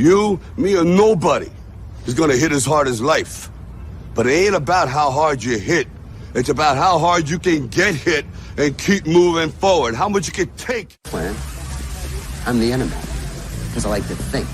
You, me, or nobody is gonna hit as hard as life. But it ain't about how hard you hit. It's about how hard you can get hit and keep moving forward. How much you can take. Plan. I'm the enemy. Because I like to think.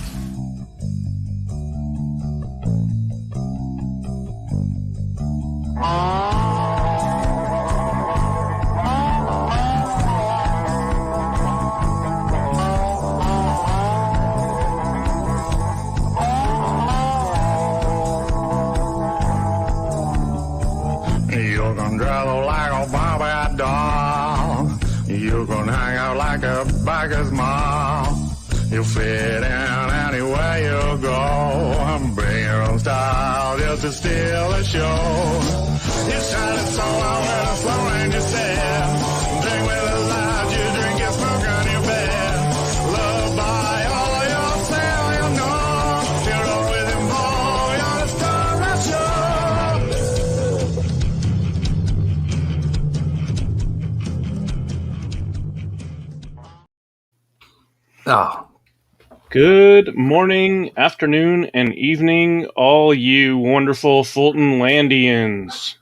You can travel like a Bobby doll. You can hang out like a biker's mom. You fit in anywhere you go. Bring your own style just to steal the show. You shine it so out with a slow and you said, drink with the light, you drink and smoke on your bed. Love by all yourself, you know. You're always involved, you're the star of the show. Oh. Good morning, afternoon, and evening, all you wonderful Fulton Landians.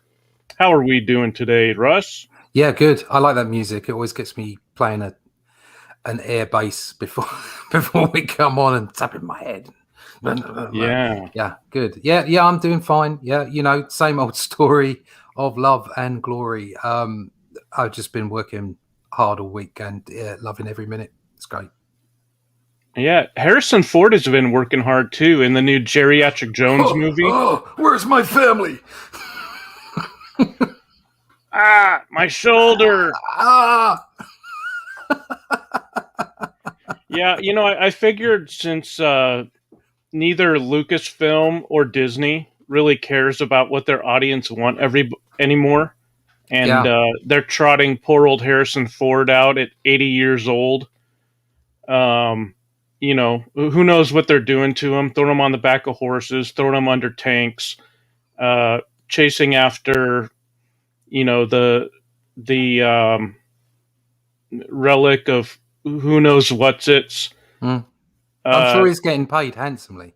How are we doing today, Russ? Yeah, good. I like that music. It always gets me playing an air bass before we come on and tapping my head. Yeah, good. Yeah, I'm doing fine. Yeah, same old story of love and glory. I've just been working hard all week and loving every minute. It's great. Yeah, Harrison Ford has been working hard too in the new Geriatric Jones movie. Oh, where's my family? My shoulder. Yeah, I figured since neither Lucasfilm or Disney really cares about what their audience want anymore, and they're trotting poor old Harrison Ford out at 80 years old. Who knows what they're doing to him? Throwing him on the back of horses, throwing him under tanks, chasing after, the relic of who knows what's it's. I'm sure he's getting paid handsomely.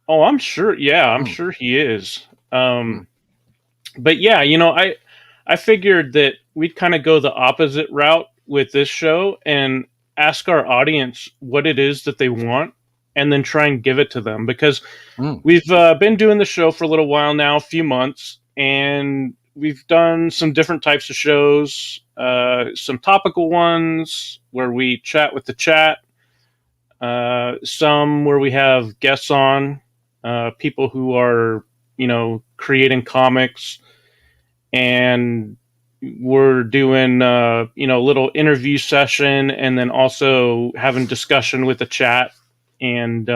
Oh, I'm sure. Yeah, I'm sure he is. But yeah, I figured that we'd kind of go the opposite route with this show and ask our audience what it is that they want and then try and give it to them, because we've been doing the show for a little while now, a few months, and we've done some different types of shows, some topical ones where we chat with the chat, some where we have guests on, people who are, creating comics, and we're doing, a little interview session, and then also having discussion with the chat. And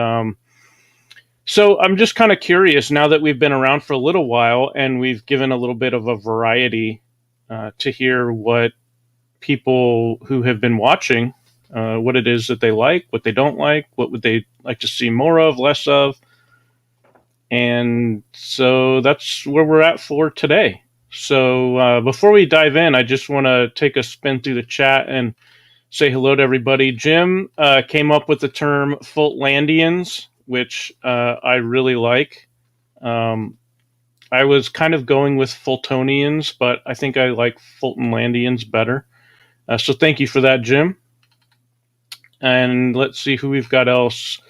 so I'm just kind of curious, now that we've been around for a little while and we've given a little bit of a variety, to hear what people who have been watching, what it is that they like, what they don't like, what would they like to see more of, less of. And so that's where we're at for today. So before we dive in, I just want to take a spin through the chat and say hello to everybody. Jim came up with the term Fultlandians, which I really like. I was kind of going with Fultonians, but I think I like Fultonlandians better. So thank you for that, Jim. And let's see who we've got else.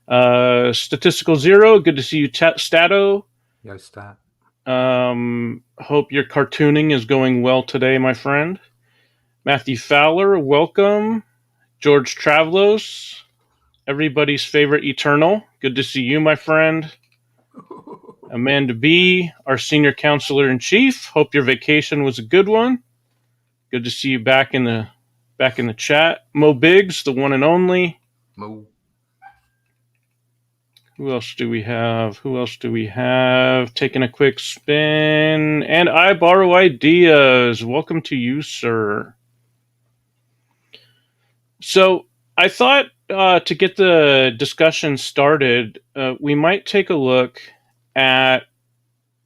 Statistical Zero, good to see you, Stato. Yo, Stat. Hope your cartooning is going well today, my friend. Matthew Fowler, welcome. George Travlos, everybody's favorite Eternal, good to see you, my friend. Amanda B, our senior counselor in chief, hope your vacation was a good one. Good to see you back in the chat. Mo Biggs, the one and only. Mo. Who else do we have? Taking a quick spin. And I Borrow Ideas. Welcome to you, sir. So I thought to get the discussion started, we might take a look at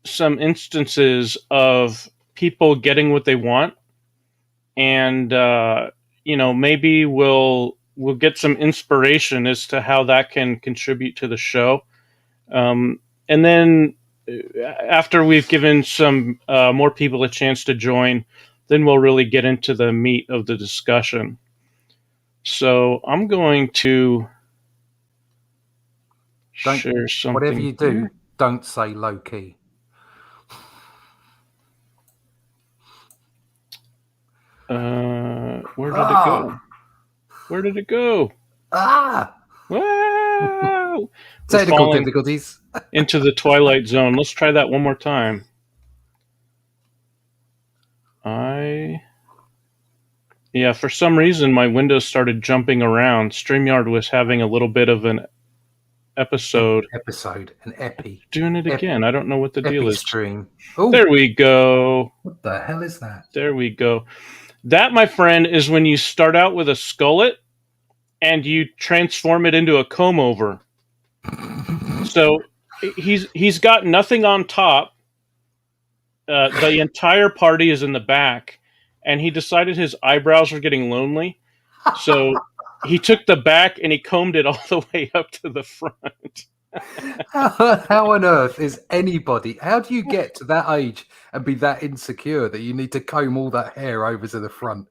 some instances of people getting what they want. And, maybe we'll we'll get some inspiration as to how that can contribute to the show. And then after we've given some more people a chance to join, then we'll really get into the meat of the discussion. So I'm going to share something. Whatever you do, don't say low key. Where did it go? Where did it go? Whoa! Technical difficulties. Into the Twilight Zone. Let's try that one more time. Yeah, for some reason my windows started jumping around. StreamYard was having a little bit of an episode. An epi. Doing it again. I don't know what the deal is. Stream. There we go. What the hell is that? There we go. That, my friend, is when you start out with a Skullet and you transform it into a comb over. So he's got nothing on top. The entire party is in the back, and he decided his eyebrows were getting lonely. So he took the back and he combed it all the way up to the front. How on earth is anybody? How do you get to that age and be that insecure that you need to comb all that hair over to the front?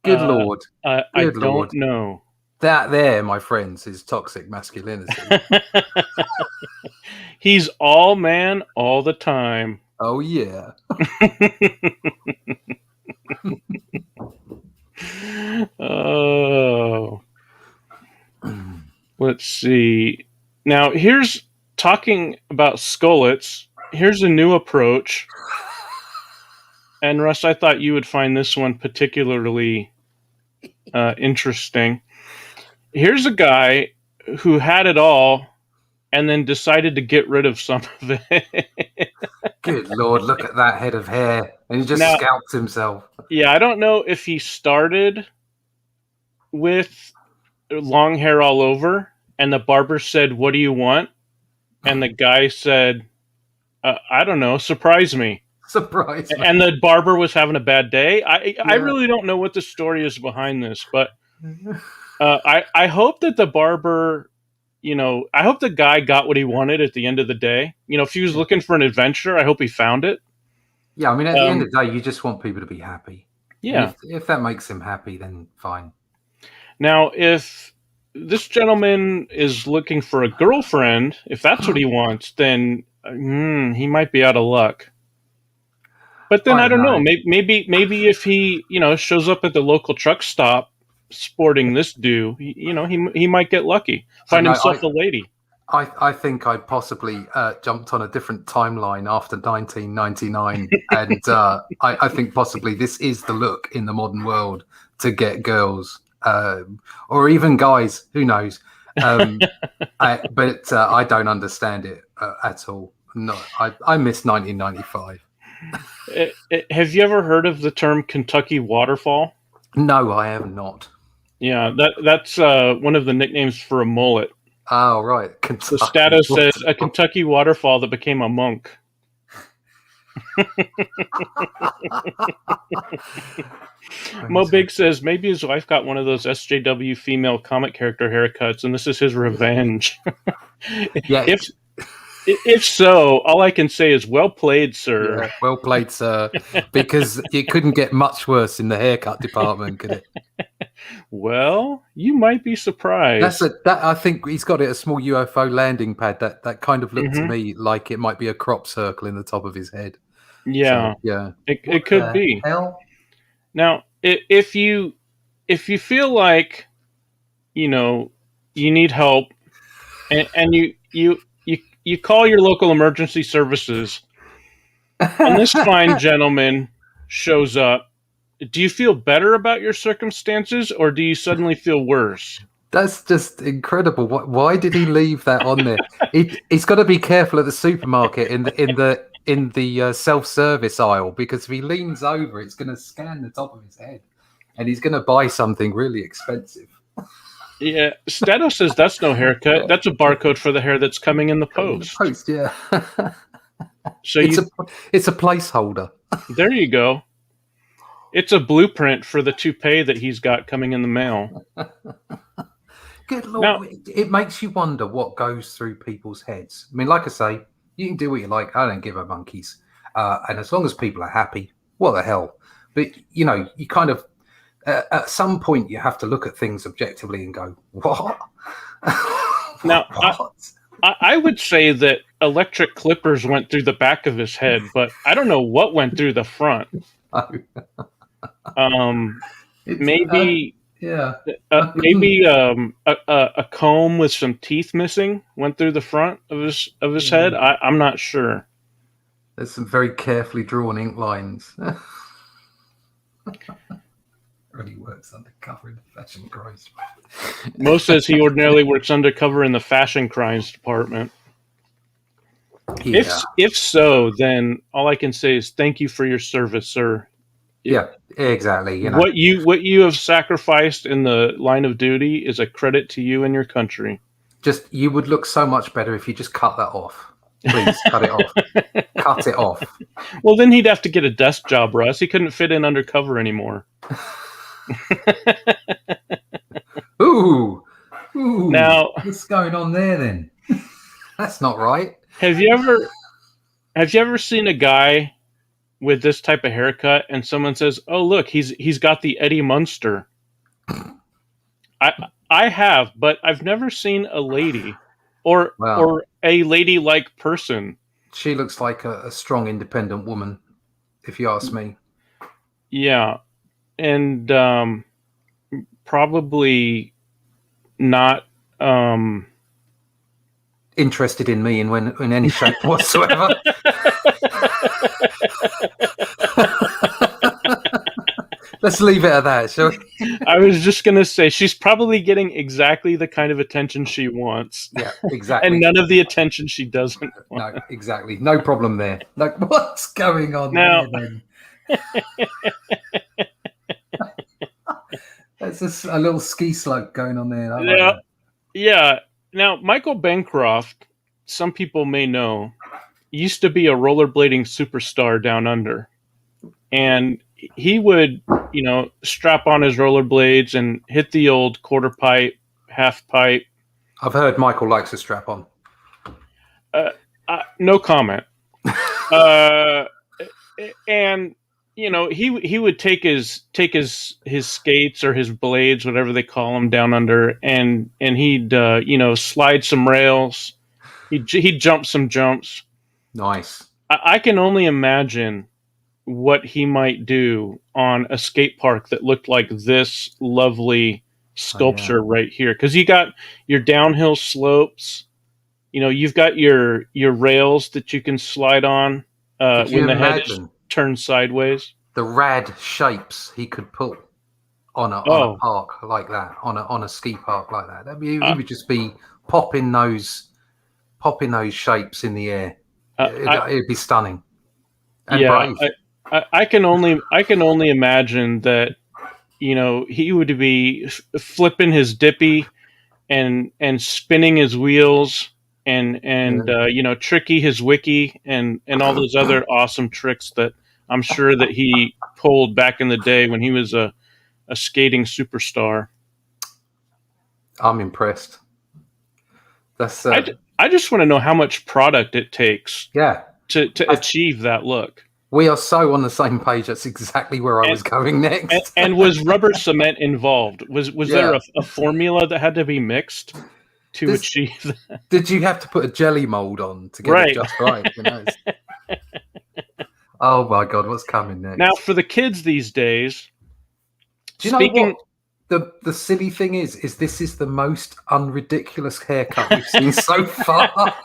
Good Lord. I don't know. That there, my friends, is toxic masculinity. He's all man all the time. Oh, yeah. Oh. Let's see. Now, here's talking about skullets. Here's a new approach. And Russ, I thought you would find this one particularly interesting. Here's a guy who had it all and then decided to get rid of some of it. Good Lord, look at that head of hair. And he just scalped himself. Yeah, I don't know if he started with long hair all over and the barber said, "What do you want?" And the guy said, "I don't know, surprise me." Surprise me. And the barber was having a bad day. I really don't know what the story is behind this, but I hope that the barber, I hope the guy got what he wanted at the end of the day. If he was looking for an adventure, I hope he found it. Yeah, I mean, at the end of the day, you just want people to be happy. Yeah. If that makes him happy, then fine. Now, if this gentleman is looking for a girlfriend, if that's what he wants, then he might be out of luck. But then I don't know. Maybe if he, shows up at the local truck stop sporting this he might get lucky, find himself a lady. I think I possibly jumped on a different timeline after 1999, and I think possibly this is the look in the modern world to get girls, or even guys. Who knows? But I don't understand it at all. No, I miss 1995. Have you ever heard of the term Kentucky waterfall? No, I have not. Yeah, that's one of the nicknames for a mullet. Oh, right. Kentucky. The status says a Kentucky waterfall that became a monk. Mo Big says maybe his wife got one of those SJW female comic character haircuts, and this is his revenge. Yeah. If so, all I can say is well played, sir. Yeah, well played, sir. Because it couldn't get much worse in the haircut department, could it? Well, you might be surprised. I think he's got it a small UFO landing pad. That kind of looked to me like it might be a crop circle in the top of his head. Yeah, so, yeah. It could be. Hell? Now, if you feel like you need help, and you call your local emergency services, and this fine gentleman shows up, do you feel better about your circumstances, or do you suddenly feel worse? That's just incredible. Why did he leave that on there? He's got to be careful at the supermarket in the self-service aisle, because if he leans over, it's going to scan the top of his head, and he's going to buy something really expensive. Yeah, Stato says that's no haircut. That's a barcode for the hair that's coming in the post. Yeah. So it's a placeholder. There you go. It's a blueprint for the toupee that he's got coming in the mail. Good Lord, Now- it makes you wonder what goes through people's heads. I mean, like I say, you can do what you like. I don't give a monkeys. And as long as people are happy, what the hell? But, you know, you kind of, at some point, you have to look at things objectively and go, what? Now, What? I would say that electric clippers went through the back of his head, but I don't know what went through the front. Maybe yeah. maybe a comb with some teeth missing went through the front of his head. I'm not sure. There's some very carefully drawn ink lines. Really works undercover in the fashion crimes. Mo says he ordinarily works undercover in the fashion crimes department. Yeah. If so, then all I can say is thank you for your service, sir. Yeah, exactly. You know, What you have sacrificed in the line of duty is a credit to you and your country. just you would look so much better if you just cut that off. Please cut it off. Cut it off. Well, then he'd have to get a desk job, Russ. He couldn't fit in undercover anymore. Ooh. Now, what's going on there then? That's not right. have you ever seen a guy with this type of haircut and someone says, "Oh, look, he's got the Eddie Munster"? I have, but I've never seen a lady or a lady-like person. She looks like a strong, independent woman, if you ask me. Yeah, and probably not. Interested in me in any shape whatsoever. Let's leave it at that, shall we? I was just going to say, she's probably getting exactly the kind of attention she wants. Yeah, exactly. And none of the attention she doesn't want. No, exactly. No problem there. Like, what's going on Now- there then? There's just a little ski slope going on there. I like that. Yeah. Now, Michael Bancroft, some people may know, used to be a rollerblading superstar down under. And he would, strap on his rollerblades and hit the old quarter pipe, half pipe. I've heard Michael likes a strap on. No comment. And he would take his skates or his blades, whatever they call them, down under, and he'd slide some rails. He'd jump some jumps. Nice. I can only imagine what he might do on a skate park that looked like this lovely sculpture right here, because you got your downhill slopes. You've got your rails that you can slide on when the head is turned sideways. The rad shapes he could put on a park like that, on a ski park like that. He would just be popping those shapes in the air. It'd be stunning. And brave. I can only imagine that he would be flipping his dippy and spinning his wheels and tricky his wiki and all those other awesome tricks that I'm sure that he pulled back in the day when he was a skating superstar. I'm impressed. That's I just want to know how much product it takes to achieve that look. We are so on the same page. That's exactly where I was going next. And was rubber cement involved? Was there a formula that had to be mixed to achieve that? Did you have to put a jelly mold on to get it just right? Oh my God, what's coming next? Now, for the kids these days, do you know what the silly thing is this is the most unridiculous haircut we've seen so far.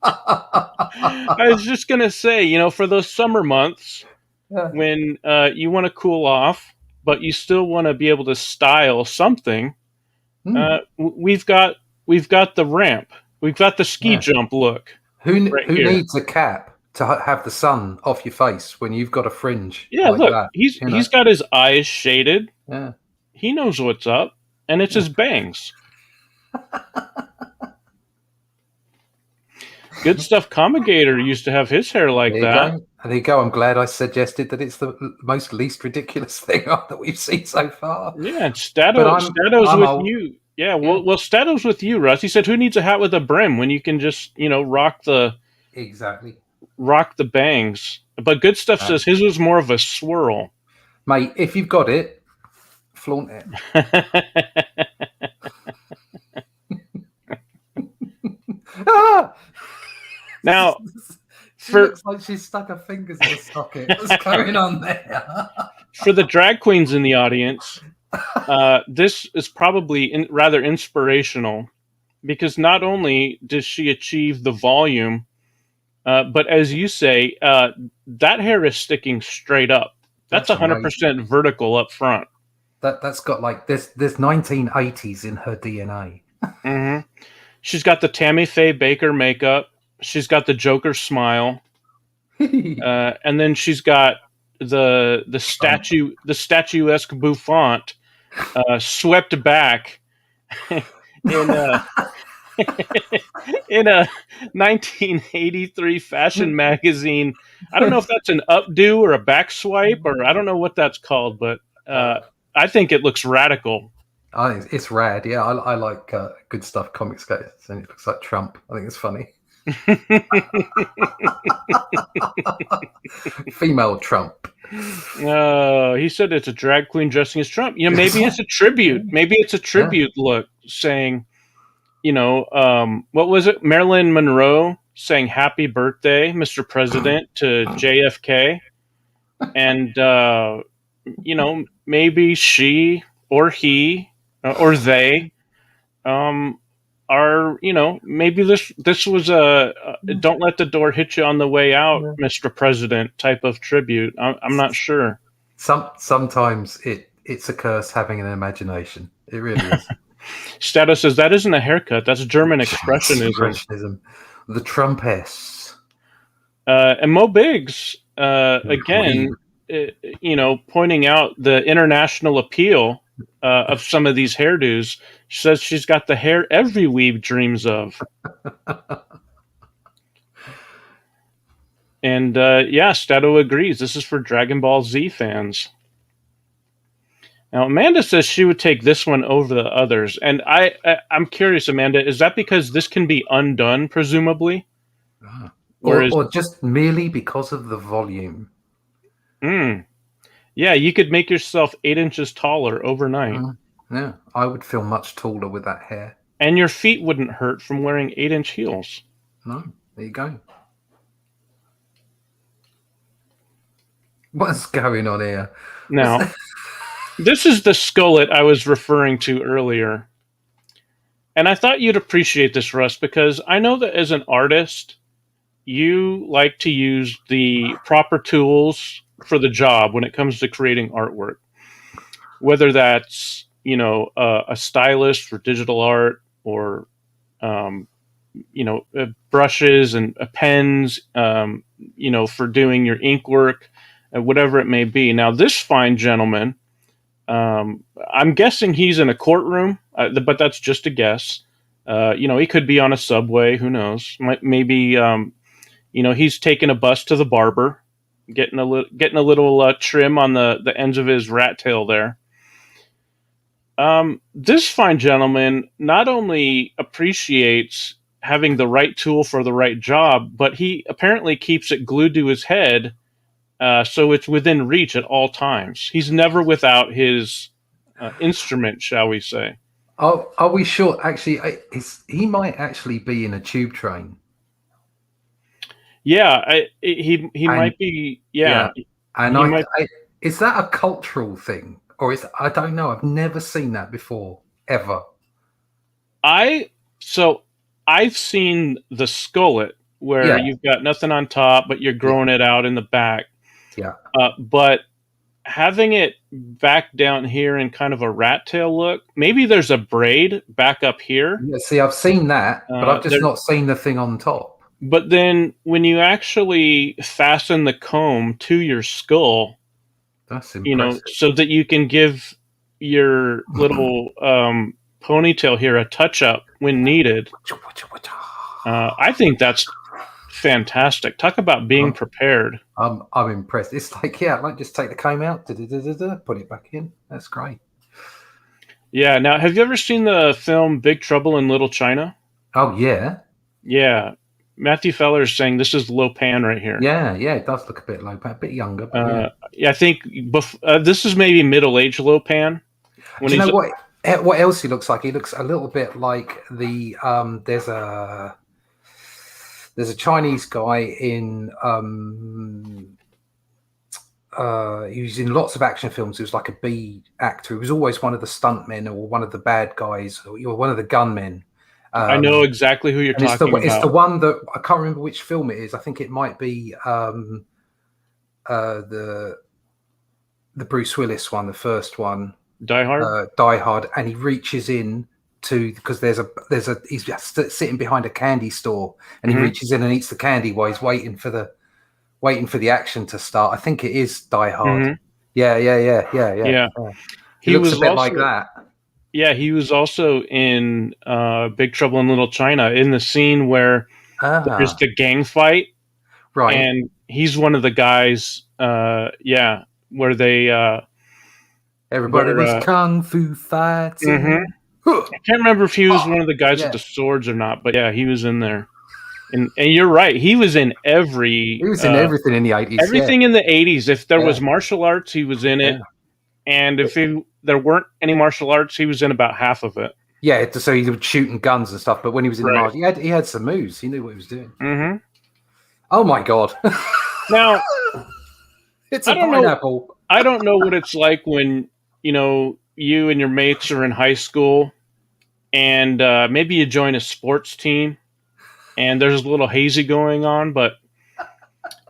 I was just going to say, for those summer months when you want to cool off, but you still want to be able to style something, we've got the ramp. We've got the ski jump look. Who needs a cap to have the sun off your face when you've got a fringe? Yeah, like look, that, he's got his eyes shaded. Yeah. He knows what's up, and it's his bangs. Good Stuff Comigator used to have his hair like that. And there you go. I'm glad I suggested that it's the most least ridiculous thing that we've seen so far. Yeah, But Stato's I'm with old. you. Yeah, well, Stato's with you, Russ. He said, "Who needs a hat with a brim when you can just, rock the Exactly. bangs?" But Good Stuff says his was more of a swirl. Mate, if you've got it, flaunt it. Ah! Now, she looks like she's stuck her fingers in a socket. What's going on there? For the drag queens in the audience, this is probably rather inspirational because not only does she achieve the volume, but as you say, that hair is sticking straight up. That's 100% vertical up front. That's got like there's 1980s in her DNA. Mm-hmm. She's got the Tammy Faye Baker makeup. She's got the Joker smile, and then she's got the statuesque bouffant swept back in a 1983 fashion magazine. I don't know if that's an updo or a back swipe, or I don't know what that's called, but I think it looks radical. I think it's rad. Yeah, I like Good Stuff comics guys, and it looks like Trump. I think it's funny. Female Trump. He said it's a drag queen dressing as Trump. Maybe it's a tribute. Maybe it's a tribute look, saying, what was it? Marilyn Monroe saying "Happy Birthday, Mr. President" to JFK, and maybe she or he or they are, maybe this was a "don't let the door hit you on the way out, Mr. President" type of tribute. I'm not sure. Sometimes it's a curse having an imagination. It really is. Status says that isn't a haircut. That's German expressionism. The Trumpess. And Mo Biggs, again, pointing out the international appeal of some of these hairdos. She says she's got the hair every weeb dreams of. And Stato agrees. This is for Dragon Ball Z fans. Now, Amanda says she would take this one over the others. And I'm curious, Amanda, is that because this can be undone, presumably? Or just merely because of the volume? Yeah, you could make yourself 8 inches taller overnight. Yeah, I would feel much taller with that hair. And your feet wouldn't hurt from wearing 8-inch heels. No, there you go. What's going on here? Now, this is the Skullet I was referring to earlier. And I thought you'd appreciate this, Russ, because I know that as an artist, you like to use the proper tools for the job when it comes to creating artwork. Whether that's, a stylist for digital art or, brushes and pens, for doing your ink work, whatever it may be. Now, this fine gentleman, I'm guessing he's in a courtroom, but that's just a guess. He could be on a subway. Who knows? Maybe, he's taking a bus to the barber, getting a little trim on the ends of his rat tail there. This fine gentleman not only appreciates having the right tool for the right job, but he apparently keeps it glued to his head, so it's within reach at all times. He's never without his instrument, shall we say. Oh, are we sure? Actually, he might actually be in a tube train. Yeah, he might be. Yeah, and is that a cultural thing, or I don't know. I've never seen that before, ever. I've seen the Skullet where you've got nothing on top, but you're growing it out in the back. Yeah. But having it back down here in kind of a rat tail look, maybe there's a braid back up here. Yeah, see, I've seen that, but I've just not seen the thing on top. But then when you actually fasten the comb to your skull, that's impressive. So that you can give your little ponytail here a touch up when needed. I think that's fantastic. Talk about being prepared. I'm impressed. It's like, yeah, like just take the comb out, put it back in. That's great. Yeah. Now, have you ever seen the film Big Trouble in Little China? Oh yeah, Yeah. Matthew Feller is saying this is Lo Pan right here. yeah. It does look a bit low, a bit younger. But yeah, I think this is maybe middle-aged Lo Pan. Do you know what else he looks like? He looks a little bit like the there's a Chinese guy in he was in lots of action films. He was like a B actor. He was always one of the stuntmen or one of the bad guys or one of the gunmen. I know exactly who you're talking about. It's the one that I can't remember which film it is. I think it might be the Bruce Willis one, the first one. Die Hard. Die Hard, and he reaches in because there's a he's sitting behind a candy store, and he reaches in and eats the candy while he's waiting for the action to start. I think it is Die Hard. Yeah. He looks a bit like that. Yeah, he was also in Big Trouble in Little China in the scene where there's the gang fight, right? And he's one of the guys. Where they everybody was kung fu fighting. I can't remember if he was one of the guys with the swords or not, but yeah, he was in there. And you're right, he was in every. He was in everything in the 80s. Everything in the 80s. If there was martial arts, he was in it. And if there weren't any martial arts, he was in about half of it. Yeah, so he was shooting guns and stuff. But when he was in the martial, he had some moves. He knew what he was doing. Oh my god! Now it's a pineapple. I don't know what it's like when you and your mates are in high school, and maybe you join a sports team, and there's a little hazy going on, but.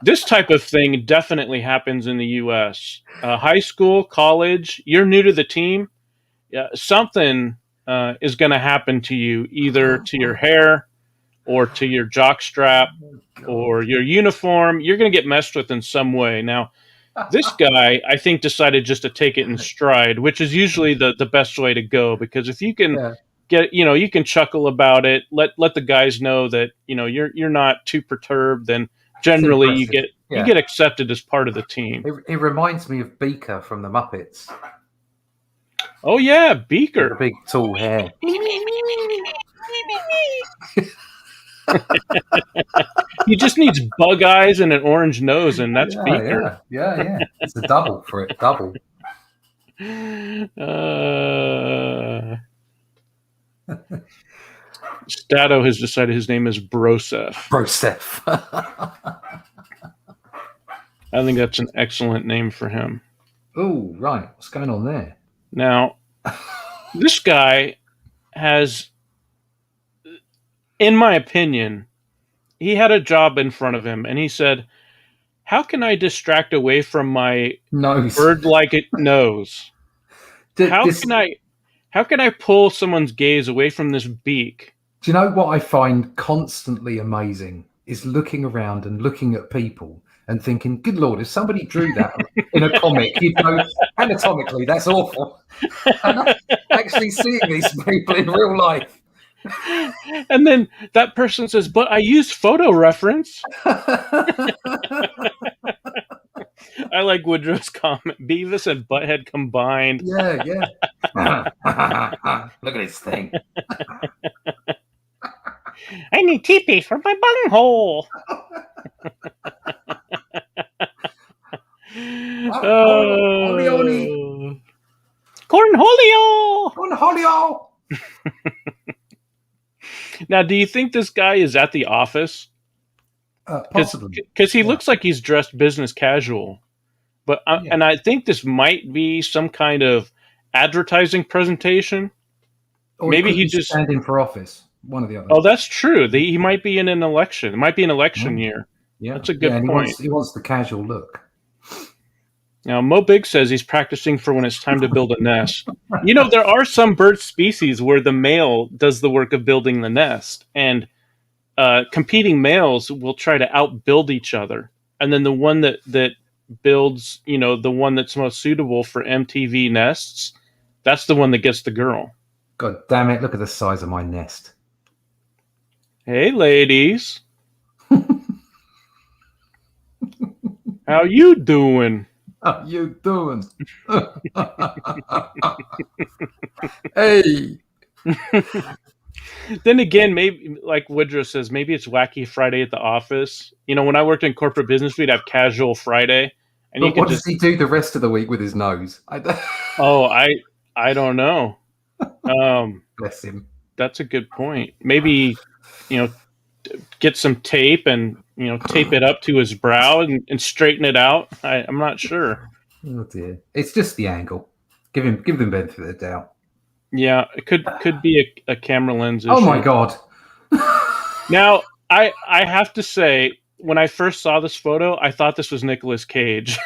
This type of thing definitely happens in the U.S. High school, college, you're new to the team. Something is going to happen to you, either to your hair or to your jock strap or your uniform. You're going to get messed with in some way. Now, this guy, I think, decided just to take it in stride, which is usually the best way to go. Because if you can you can chuckle about it, let the guys know that you're not too perturbed, then. Generally, you get accepted as part of the team. It reminds me of Beaker from the Muppets. Oh yeah, Beaker, the big tall hair. He just needs bug eyes and an orange nose, and that's Beaker. Yeah. It's a double for it. Double. Stato has decided his name is Broseph. I think that's an excellent name for him. Oh, right. What's going on there? Now, this guy has, in my opinion, he had a job in front of him, and he said, how can I distract away from my bird-like nose? How can I pull someone's gaze away from this beak? Do you know what I find constantly amazing is looking around and looking at people and thinking, good Lord, if somebody drew that in a comic, you'd know anatomically that's awful. And actually seeing these people in real life. And then that person says, but I used photo reference. I like Woodrow's comment. Beavis and Butthead combined. Yeah. Look at this thing. I need teepee for my bunghole. Cornholio. Now, do you think this guy is at the office? Possibly. Because he looks like he's dressed business casual. But and I think this might be some kind of advertising presentation. Or maybe he just standing for office. One or the other. Oh, that's true. He might be in an election. It might be an election year. Yeah, that's a good point. He wants the casual look. Now, Mo Big says he's practicing for when it's time to build a nest. There are some bird species where the male does the work of building the nest, and competing males will try to outbuild each other. And then the one that builds, the one that's most suitable for MTV nests, that's the one that gets the girl. God damn it, look at the size of my nest. Hey, ladies. How you doing? How you doing? Hey. Then again, maybe like Woodrow says, maybe it's Wacky Friday at the office. When I worked in corporate business, we'd have Casual Friday, and But what does he do the rest of the week with his nose? Oh, I don't know. Bless him. That's a good point. Maybe get some tape and tape it up to his brow and straighten it out. I'm not sure. Oh dear, it's just the angle. Give him benefit of the doubt. Yeah, it could be a camera lens issue. Oh my god! Now I have to say, when I first saw this photo, I thought this was Nicolas Cage.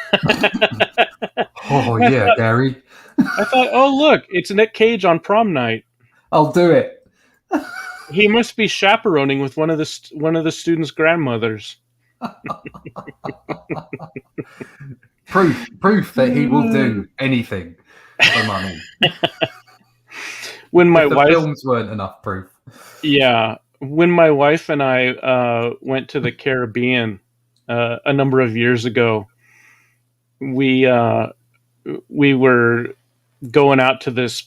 Oh yeah, Gary. I thought, oh look, it's Nick Cage on prom night. I'll do it. He must be chaperoning with one of the students' grandmothers. Proof that he will do anything for money. When my wife, films weren't enough proof. Yeah, when my wife and I went to the Caribbean a number of years ago, we were going out to this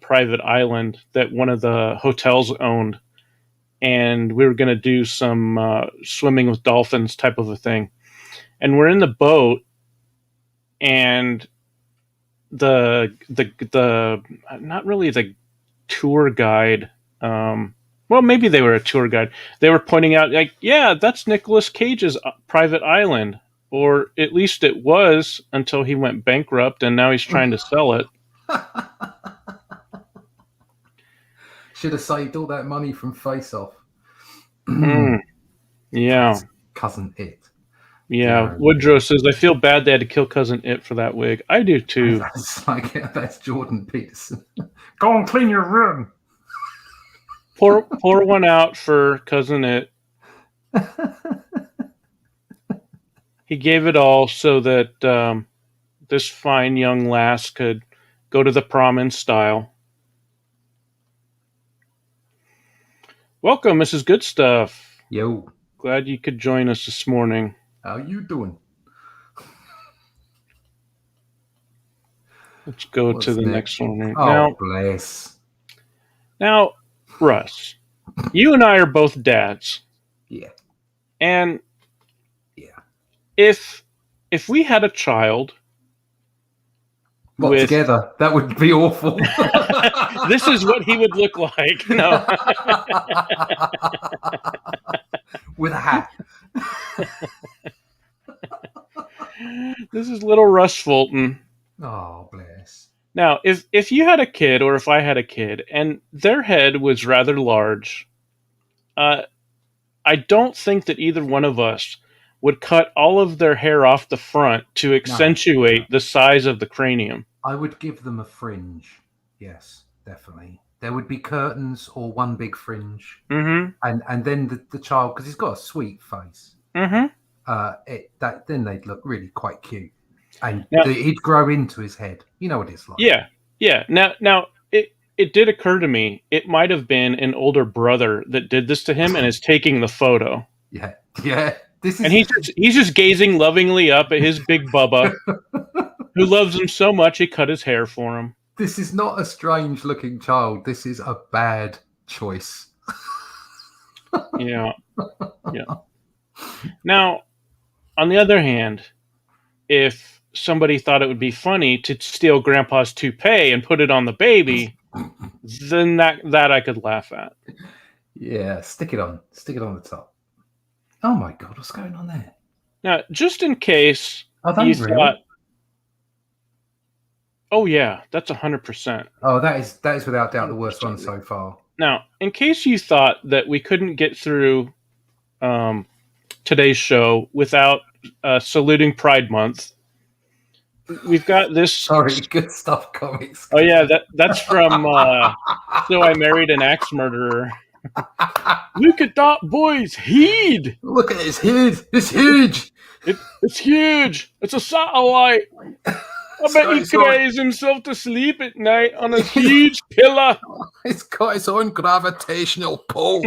private island that one of the hotels owned, and we were going to do some swimming with dolphins type of a thing. And we're in the boat, and the not really the tour guide. Well, maybe they were a tour guide. They were pointing out, like, yeah, that's Nicolas Cage's private island, or at least it was until he went bankrupt, and now he's trying to sell it. Should have saved all that money from Face Off. Yeah. Cousin It. Yeah. Woodrow says, I feel bad they had to kill Cousin It for that wig. I do too. That's Jordan Peterson. Go and clean your room. Pour one out for Cousin It. He gave it all so that this fine young lass could go to the prom in style. Welcome, Mrs. Good Stuff. Yo. Glad you could join us this morning. How you doing? Let's go to the next one. Oh, now, bless. Now, Russ, you and I are both dads. Yeah. And yeah, if we had a child together, that would be awful. This is what he would look like. No. With a hat. This is little Russ Fulton. Oh, bless. Now, if you had a kid, or if I had a kid, and their head was rather large, I don't think that either one of us would cut all of their hair off the front to accentuate the size of the cranium. I would give them a fringe. Yes, definitely. There would be curtains or one big fringe. Mm-hmm. And then the child, because he's got a sweet face. Mm-hmm. Then they'd look really quite cute. And he'd grow into his head. You know what it's like. Yeah, yeah. Now it did occur to me, it might have been an older brother that did this to him and is taking the photo. Yeah. And he's just gazing lovingly up at his big Bubba, who loves him so much he cut his hair for him. This is not a strange-looking child. This is a bad choice. Yeah. Now, on the other hand, if somebody thought it would be funny to steal Grandpa's toupee and put it on the baby, then that I could laugh at. Yeah, stick it on the top. Oh my God, what's going on there? Now, just in case you thought, oh yeah, that's 100%. Oh, that is without doubt the worst one so far. Now, in case you thought that we couldn't get through today's show without saluting Pride Month, we've got this. Sorry, Good Stuff Comics. Oh yeah, that's from So I Married an Axe Murderer. Look at that boy's head. Look at his head. It's huge. It's huge. It's a satellite. I bet he cries himself to sleep at night on a huge pillar. It's got its own gravitational pull.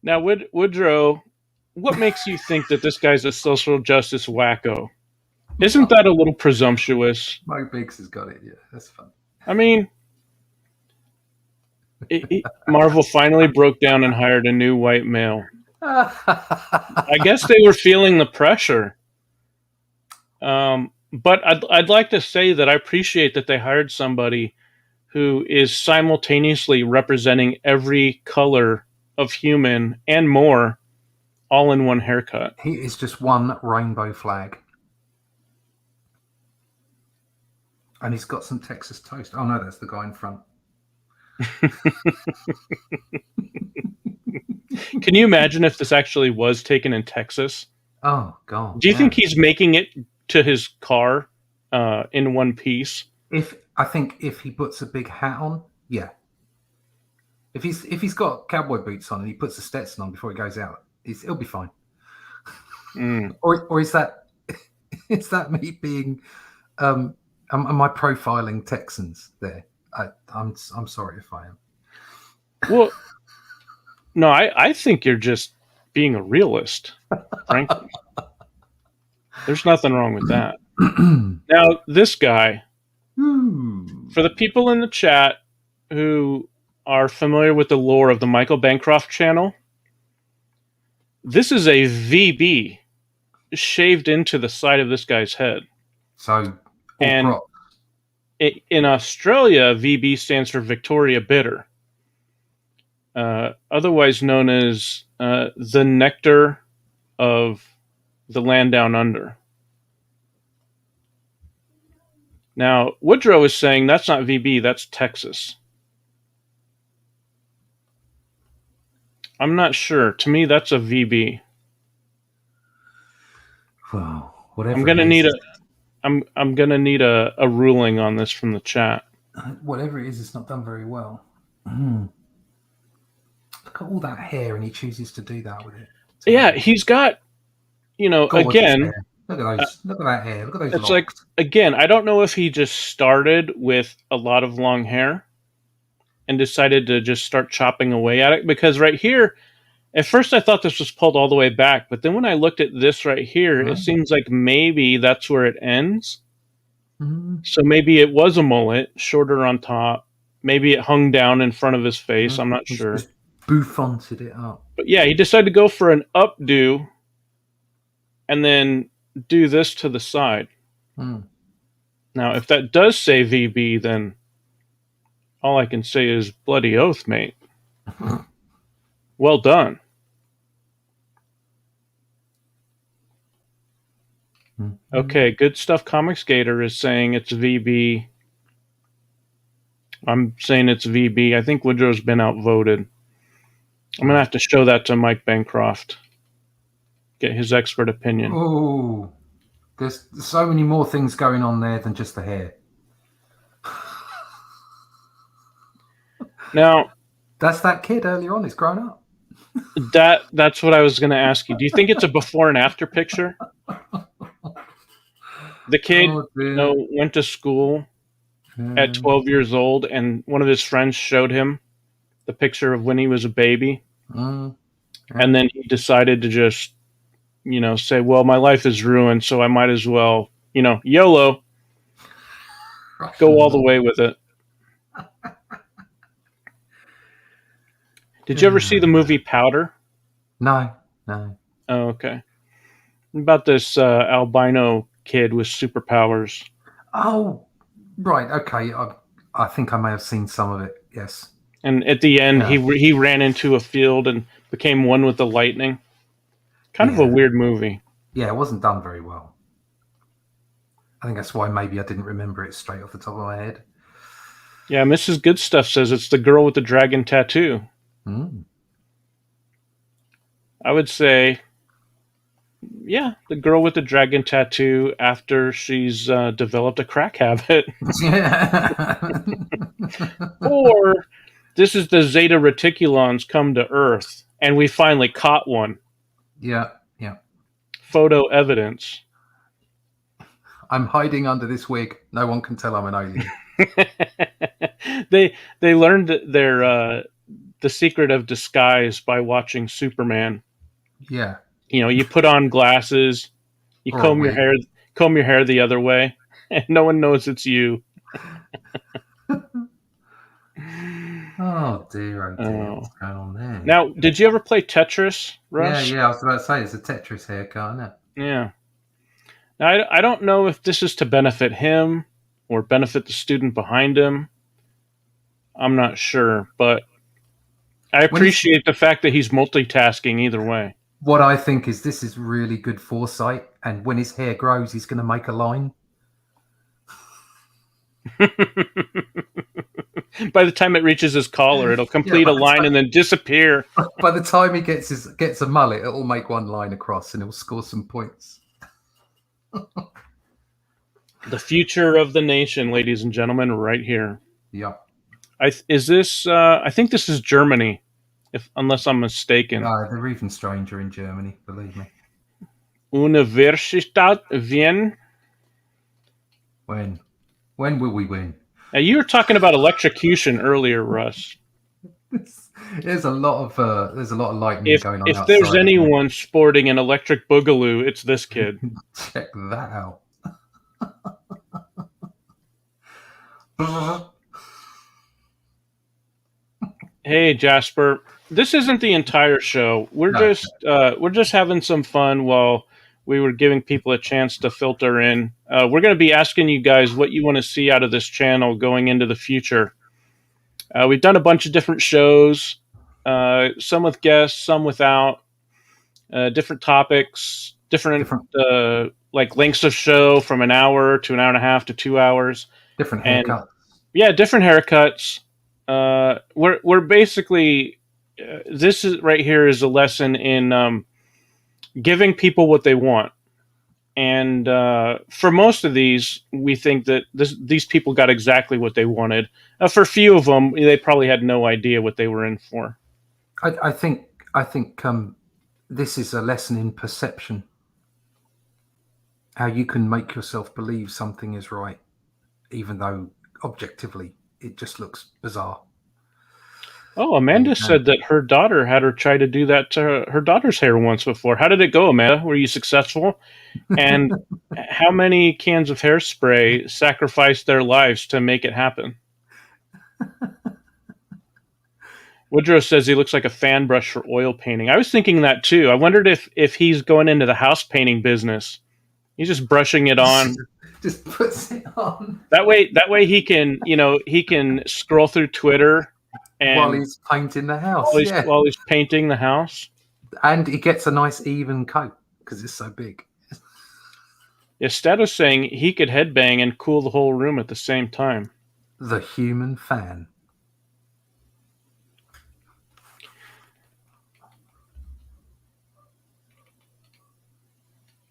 Now, Woodrow, what makes you think that this guy's a social justice wacko? Isn't that a little presumptuous? Mo Biggs has got it. Yeah, that's fun. I mean, Marvel finally broke down and hired a new white male. I guess they were feeling the pressure. But I'd like to say that I appreciate that they hired somebody who is simultaneously representing every color of human and more, all in one haircut. He is just one rainbow flag. And he's got some Texas toast. Oh, no, that's the guy in front. Can you imagine if this actually was taken in Texas? Oh, God. Do you think he's making it to his car in one piece? I think if he puts a big hat on, yeah. If he's got cowboy boots on and he puts a Stetson on before he goes out, he'll be fine. Or is that me being? Am I profiling Texans there? I'm sorry if I am. Well, no, I think you're just being a realist, frankly. There's nothing wrong with that. Now, this guy, for the people in the chat who are familiar with the lore of the Michael Bancroft channel, this is a VB shaved into the side of this guy's head. So, and in Australia, VB stands for Victoria Bitter, otherwise known as the nectar of the land down under. Now, Woodrow is saying that's not VB, that's Texas. I'm not sure. To me, that's a VB. Well, whatever. I'm gonna need a ruling on this from the chat. Whatever it is, it's not done very well. Look at all that hair, and he chooses to do that with it. Yeah, he's got, again. Look at those. Look at that hair. Look at those. It's locks. like, again, I don't know if he just started with a lot of long hair and decided to just start chopping away at it, because right here, at first I thought this was pulled all the way back, but then when I looked at this right here, it seems like maybe that's where it ends. So maybe it was a mullet, shorter on top. Maybe it hung down in front of his face. I'm not sure. Just bouffonted it up. But yeah, he decided to go for an updo and then do this to the side. Now, if that does say VB, then all I can say is bloody oath, mate. Well done. Okay, Good Stuff Comics Gator is saying it's VB. I'm saying it's VB. I think Woodrow's been outvoted. I'm going to have to show that to Mike Bancroft. Get his expert opinion. Oh, there's so many more things going on there than just the hair. Now, that's that kid earlier on. He's grown up. That's what I was going to ask you. Do you think it's a before and after picture? The kid went to school at 12 years old, and one of his friends showed him the picture of when he was a baby. And then he decided to just, say, well, my life is ruined, so I might as well, YOLO, go all the way with it. Did you ever see the movie Powder? No. Oh, okay. About this albino kid with superpowers. Oh, right. Okay. I think I may have seen some of it. Yes. And at the end, he ran into a field and became one with the lightning. Kind of a weird movie. Yeah, it wasn't done very well. I think that's why maybe I didn't remember it straight off the top of my head. Yeah, Mrs. Good Stuff says it's the girl with the dragon tattoo. I would say, yeah, the girl with the dragon tattoo after she's developed a crack habit. Or this is the Zeta Reticulons come to Earth, and we finally caught one. Yeah. Photo evidence. I'm hiding under this wig. No one can tell I'm an alien. They learned the secret of disguise by watching Superman. Yeah. You put on glasses, you Or a comb your hair the other way, and no one knows it's you. Oh dear, Oh. what's going on there? Now, did you ever play Tetris, Russ? Yeah, I was about to say it's a Tetris haircut, isn't it? Yeah. Now, I don't know if this is to benefit him or benefit the student behind him. I'm not sure, but I appreciate the fact that he's multitasking either way. What I think is this is really good foresight, and when his hair grows, he's going to make a line. By the time it reaches his collar, it'll complete a line and then disappear. By the time he gets a mullet, it'll make one line across and it'll score some points. The future of the nation, ladies and gentlemen, right here. Yeah. I think this is Germany, unless I'm mistaken. No, they're even stranger in Germany, believe me. Universität Wien. When will we win? Now, you were talking about electrocution earlier, Russ. There's a lot of lightning going on. If there's anyone sporting an electric boogaloo, it's this kid. Check that out. Hey, Jasper. This isn't the entire show. We're just having some fun while we were giving people a chance to filter in. We're going to be asking you guys what you want to see out of this channel going into the future. We've done a bunch of different shows, some with guests, some without, different topics, different like lengths of show from an hour to an hour and a half to 2 hours. Different haircuts. Different haircuts. We're basically this is right here is a lesson in giving people what they want, and for most of these, we think that these people got exactly what they wanted. For a few of them, they probably had no idea what they were in for. I think this is a lesson in perception. How you can make yourself believe something is right, even though objectively it just looks bizarre. Oh, Amanda said that her daughter had her try to do that to her daughter's hair once before. How did it go, Amanda? Were you successful? And how many cans of hairspray sacrificed their lives to make it happen? Woodrow says he looks like a fan brush for oil painting. I was thinking that too. I wondered if he's going into the house painting business. He's just brushing it on. Just puts it on. That way he can scroll through Twitter and while he's painting the house. While he's painting the house. And he gets a nice even coat because it's so big. Instead of saying he could headbang and cool the whole room at the same time. The human fan.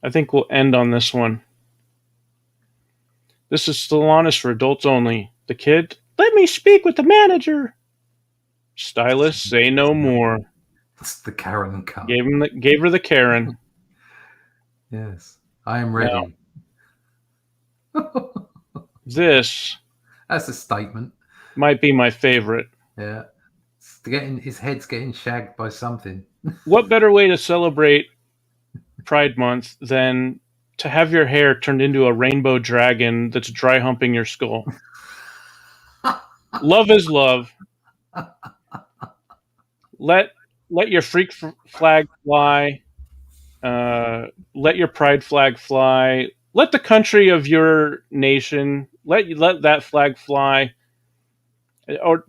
I think we'll end on this one. This is still honest for adults only. The kid, let me speak with the manager. Stylist, say no more. It's the Karen cut. Gave her the Karen. Yes, I am ready. This. That's a statement. Might be my favorite. Yeah, his head's getting shagged by something. What better way to celebrate Pride Month than to have your hair turned into a rainbow dragon that's dry humping your skull? Love is love. Let your freak flag fly. Let your pride flag fly. Let the country of your nation let that flag fly. Or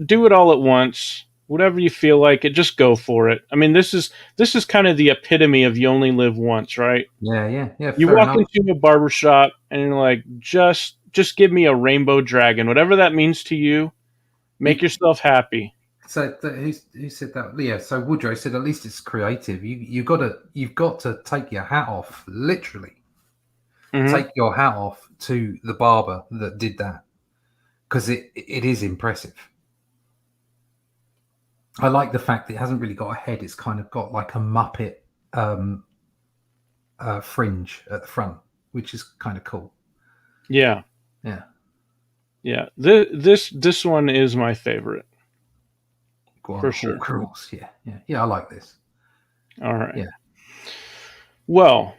do it all at once. Whatever you feel like it, just go for it. I mean, this is kind of the epitome of you only live once, right? Yeah. You walk into a barbershop and you're like, just give me a rainbow dragon, whatever that means to you. Make yourself happy. So who said that? Yeah. So Woodrow said, at least it's creative. You've got to take your hat off, literally. Mm-hmm. Take your hat off to the barber that did that, because it is impressive. I like the fact that it hasn't really got a head. It's kind of got like a Muppet fringe at the front, which is kind of cool. Yeah. This one is my favorite. Go on, for sure. Yeah. I like this. All right. Yeah. Well,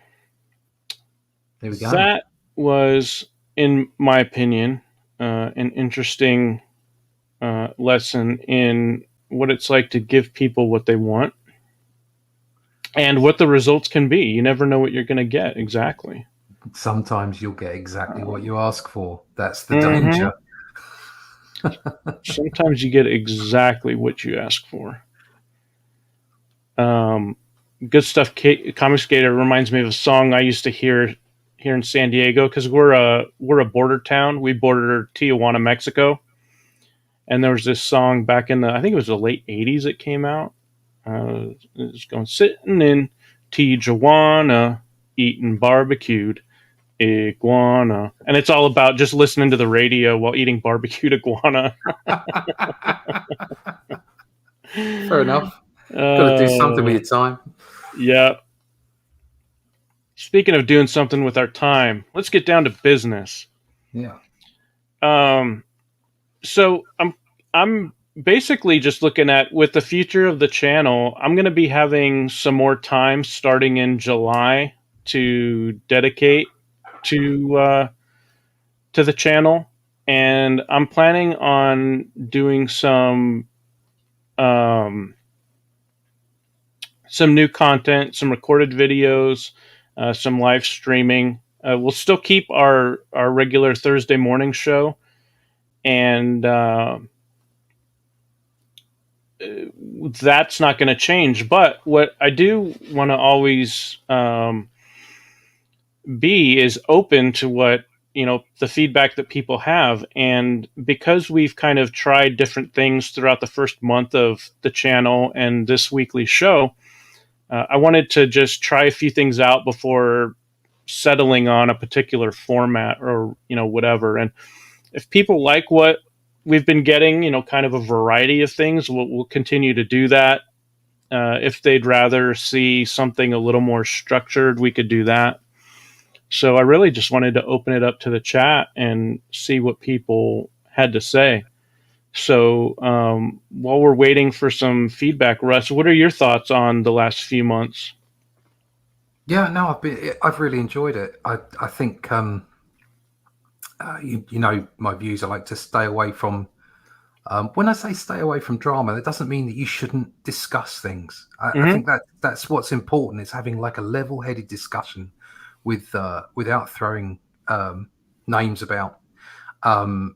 There we go. that was, in my opinion, an interesting lesson in what it's like to give people what they want and what the results can be. You never know what you're going to get exactly. Sometimes you'll get exactly what you ask for. That's the Mhm. danger. Sometimes you get exactly what you ask for. Good stuff. Comic Skater reminds me of a song I used to hear here in San Diego, because we're a border town. We border Tijuana, Mexico, and there was this song back in I think it was the late '80s. It came out. It's going, sitting in Tijuana, eating barbecued iguana, and it's all about just listening to the radio while eating barbecued iguana. Fair enough. Got to do something with your time. Yeah. Speaking of doing something with our time, let's get down to business. Yeah. So I'm basically just looking at, with the future of the channel, I'm going to be having some more time starting in July to dedicate to the channel, and I'm planning on doing some new content, some recorded videos, some live streaming. We'll still keep our regular Thursday morning show, and that's not going to change. But what I do want to always be is open to what, the feedback that people have. And because we've kind of tried different things throughout the first month of the channel and this weekly show, I wanted to just try a few things out before settling on a particular format or, whatever. And if people like what we've been getting, kind of a variety of things, we'll continue to do that. If they'd rather see something a little more structured, we could do that. So I really just wanted to open it up to the chat and see what people had to say. So while we're waiting for some feedback, Russ, what are your thoughts on the last few months? Yeah, no, I've really enjoyed it. I think you know my views. I like to stay away from. When I say stay away from drama, that doesn't mean that you shouldn't discuss things. I think that's what's important, is having like a level-headed discussion without throwing names about and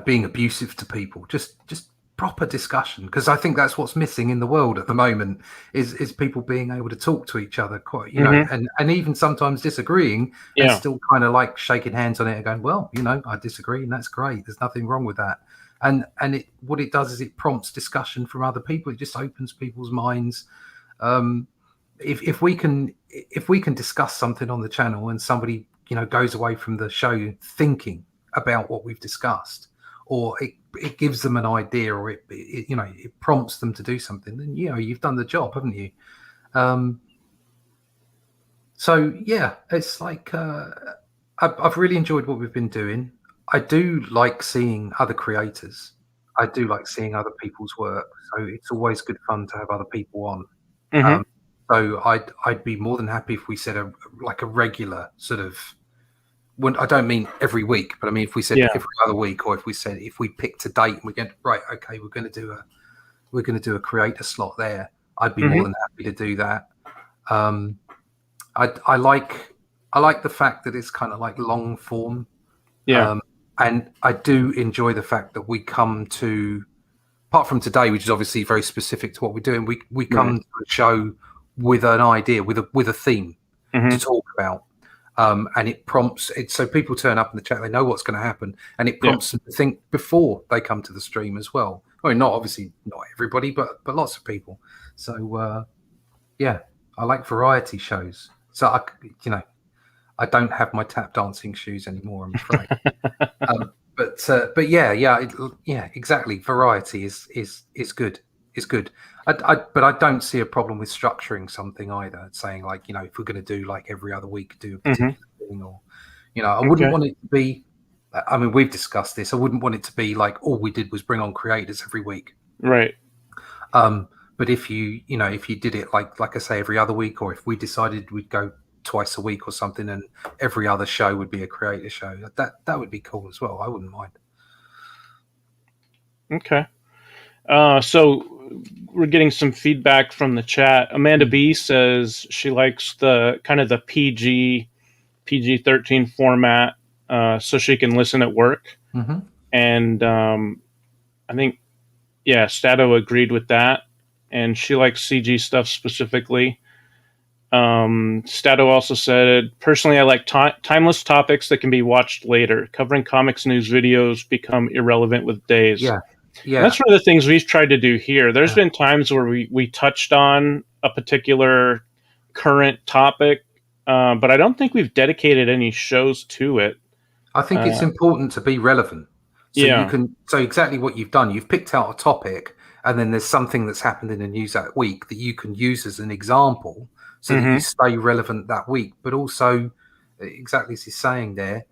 being abusive to people. Just proper discussion, because I think that's what's missing in the world at the moment is people being able to talk to each other quite, and even sometimes disagreeing and still kind of like shaking hands on it and going, well, I disagree, and that's great. There's nothing wrong with that. And what it does is it prompts discussion from other people. It just opens people's minds. If we can discuss something on the channel and somebody goes away from the show thinking about what we've discussed, or it gives them an idea, or it prompts them to do something, then you've done the job, haven't you? So yeah, it's like I've really enjoyed what we've been doing. I do like seeing other creators. I do like seeing other people's work. So it's always good fun to have other people on. So I'd be more than happy if we said a regular sort of. I don't mean every week, but I mean if we said every other week, or if we picked a date and we get right, okay, we're going to do a creator slot there. I'd be more than happy to do that. I like the fact that it's kind of like long form. And I do enjoy the fact that we come to, apart from today, which is obviously very specific to what we're doing, we come to a show with an idea, with a theme to talk about. And it prompts it, so people turn up in the chat, they know what's going to happen, and it prompts them to think before they come to the stream as well. I mean, not everybody, but lots of people. So I like variety shows. So I don't have my tap dancing shoes anymore, I'm afraid. But yeah, exactly. Variety is good. It's good. But I don't see a problem with structuring something either. Saying like, if we're going to do like every other week, do a particular thing, or I wouldn't want it to be. I mean, we've discussed this. I wouldn't want it to be like all we did was bring on creators every week, right? But But if you did it like I say every other week, or if we decided we'd go twice a week or something, and every other show would be a creator show, that would be cool as well. I wouldn't mind. Okay. So we're getting some feedback from the chat. Amanda B says she likes the kind of the PG-13 format, so she can listen at work. Mm-hmm. And I think, yeah, Stato agreed with that. And she likes CG stuff specifically. Stato also said, personally, I like timeless topics that can be watched later. Covering comics news videos become irrelevant with days. Yeah. And that's one of the things we've tried to do here. There's been times where we touched on a particular current topic, but I don't think we've dedicated any shows to it. I think it's important to be relevant. So Yeah. you can. So exactly what you've done, you've picked out a topic, and then there's something that's happened in the news that week that you can use as an example, so that you stay relevant that week. But also, exactly as he's saying there,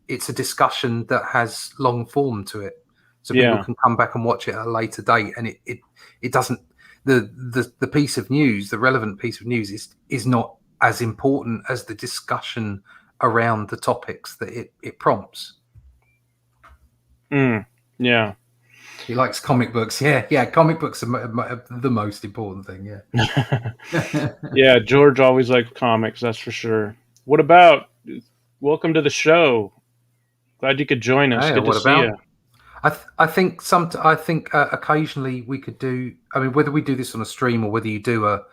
it's a discussion that has long form to it, so people can come back and watch it at a later date, and it doesn't. The piece of news, the relevant piece of news, is not as important as the discussion around the topics that it prompts. Yeah. He likes comic books. Yeah. Comic books are the most important thing. Yeah. Yeah. George always liked comics. That's for sure. What about? Welcome to the show. Glad you could join us. Hey, Good to see you. I think occasionally we could do. I mean, whether we do this on a stream or whether you do a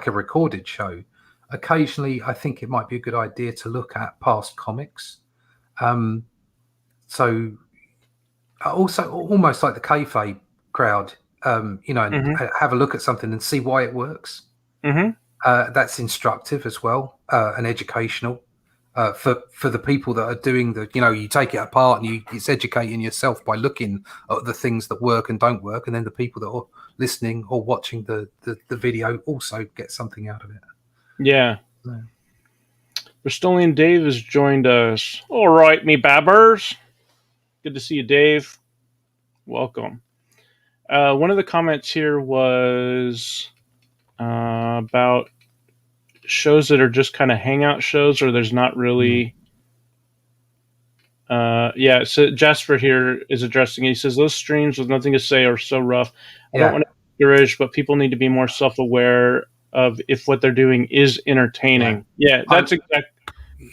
recorded show, occasionally I think it might be a good idea to look at past comics. So. Also, almost like the kayfabe crowd, and have a look at something and see why it works. That's instructive as well, and educational for the people that are doing the. You take it apart and it's educating yourself by looking at the things that work and don't work, and then the people that are listening or watching the video also get something out of it. Yeah. Bristolian Dave has joined us. All right, me babbers. Good to see you, Dave. Welcome. One of the comments here was about shows that are just kind of hangout shows, or there's not really. So Jasper here is addressing it. He says those streams with nothing to say are so rough. I don't want to discourage, but people need to be more self-aware of if what they're doing is entertaining. Yeah, that's exactly.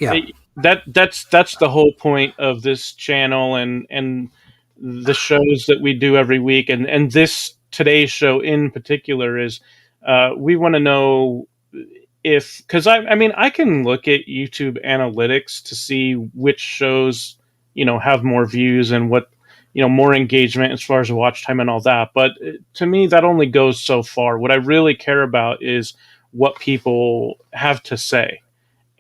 Yeah. That's the whole point of this channel and the shows that we do every week, and this today's show in particular is we want to know because I can look at YouTube analytics to see which shows have more views and what more engagement as far as watch time and all that, but to me that only goes so far. What I really care about is what people have to say.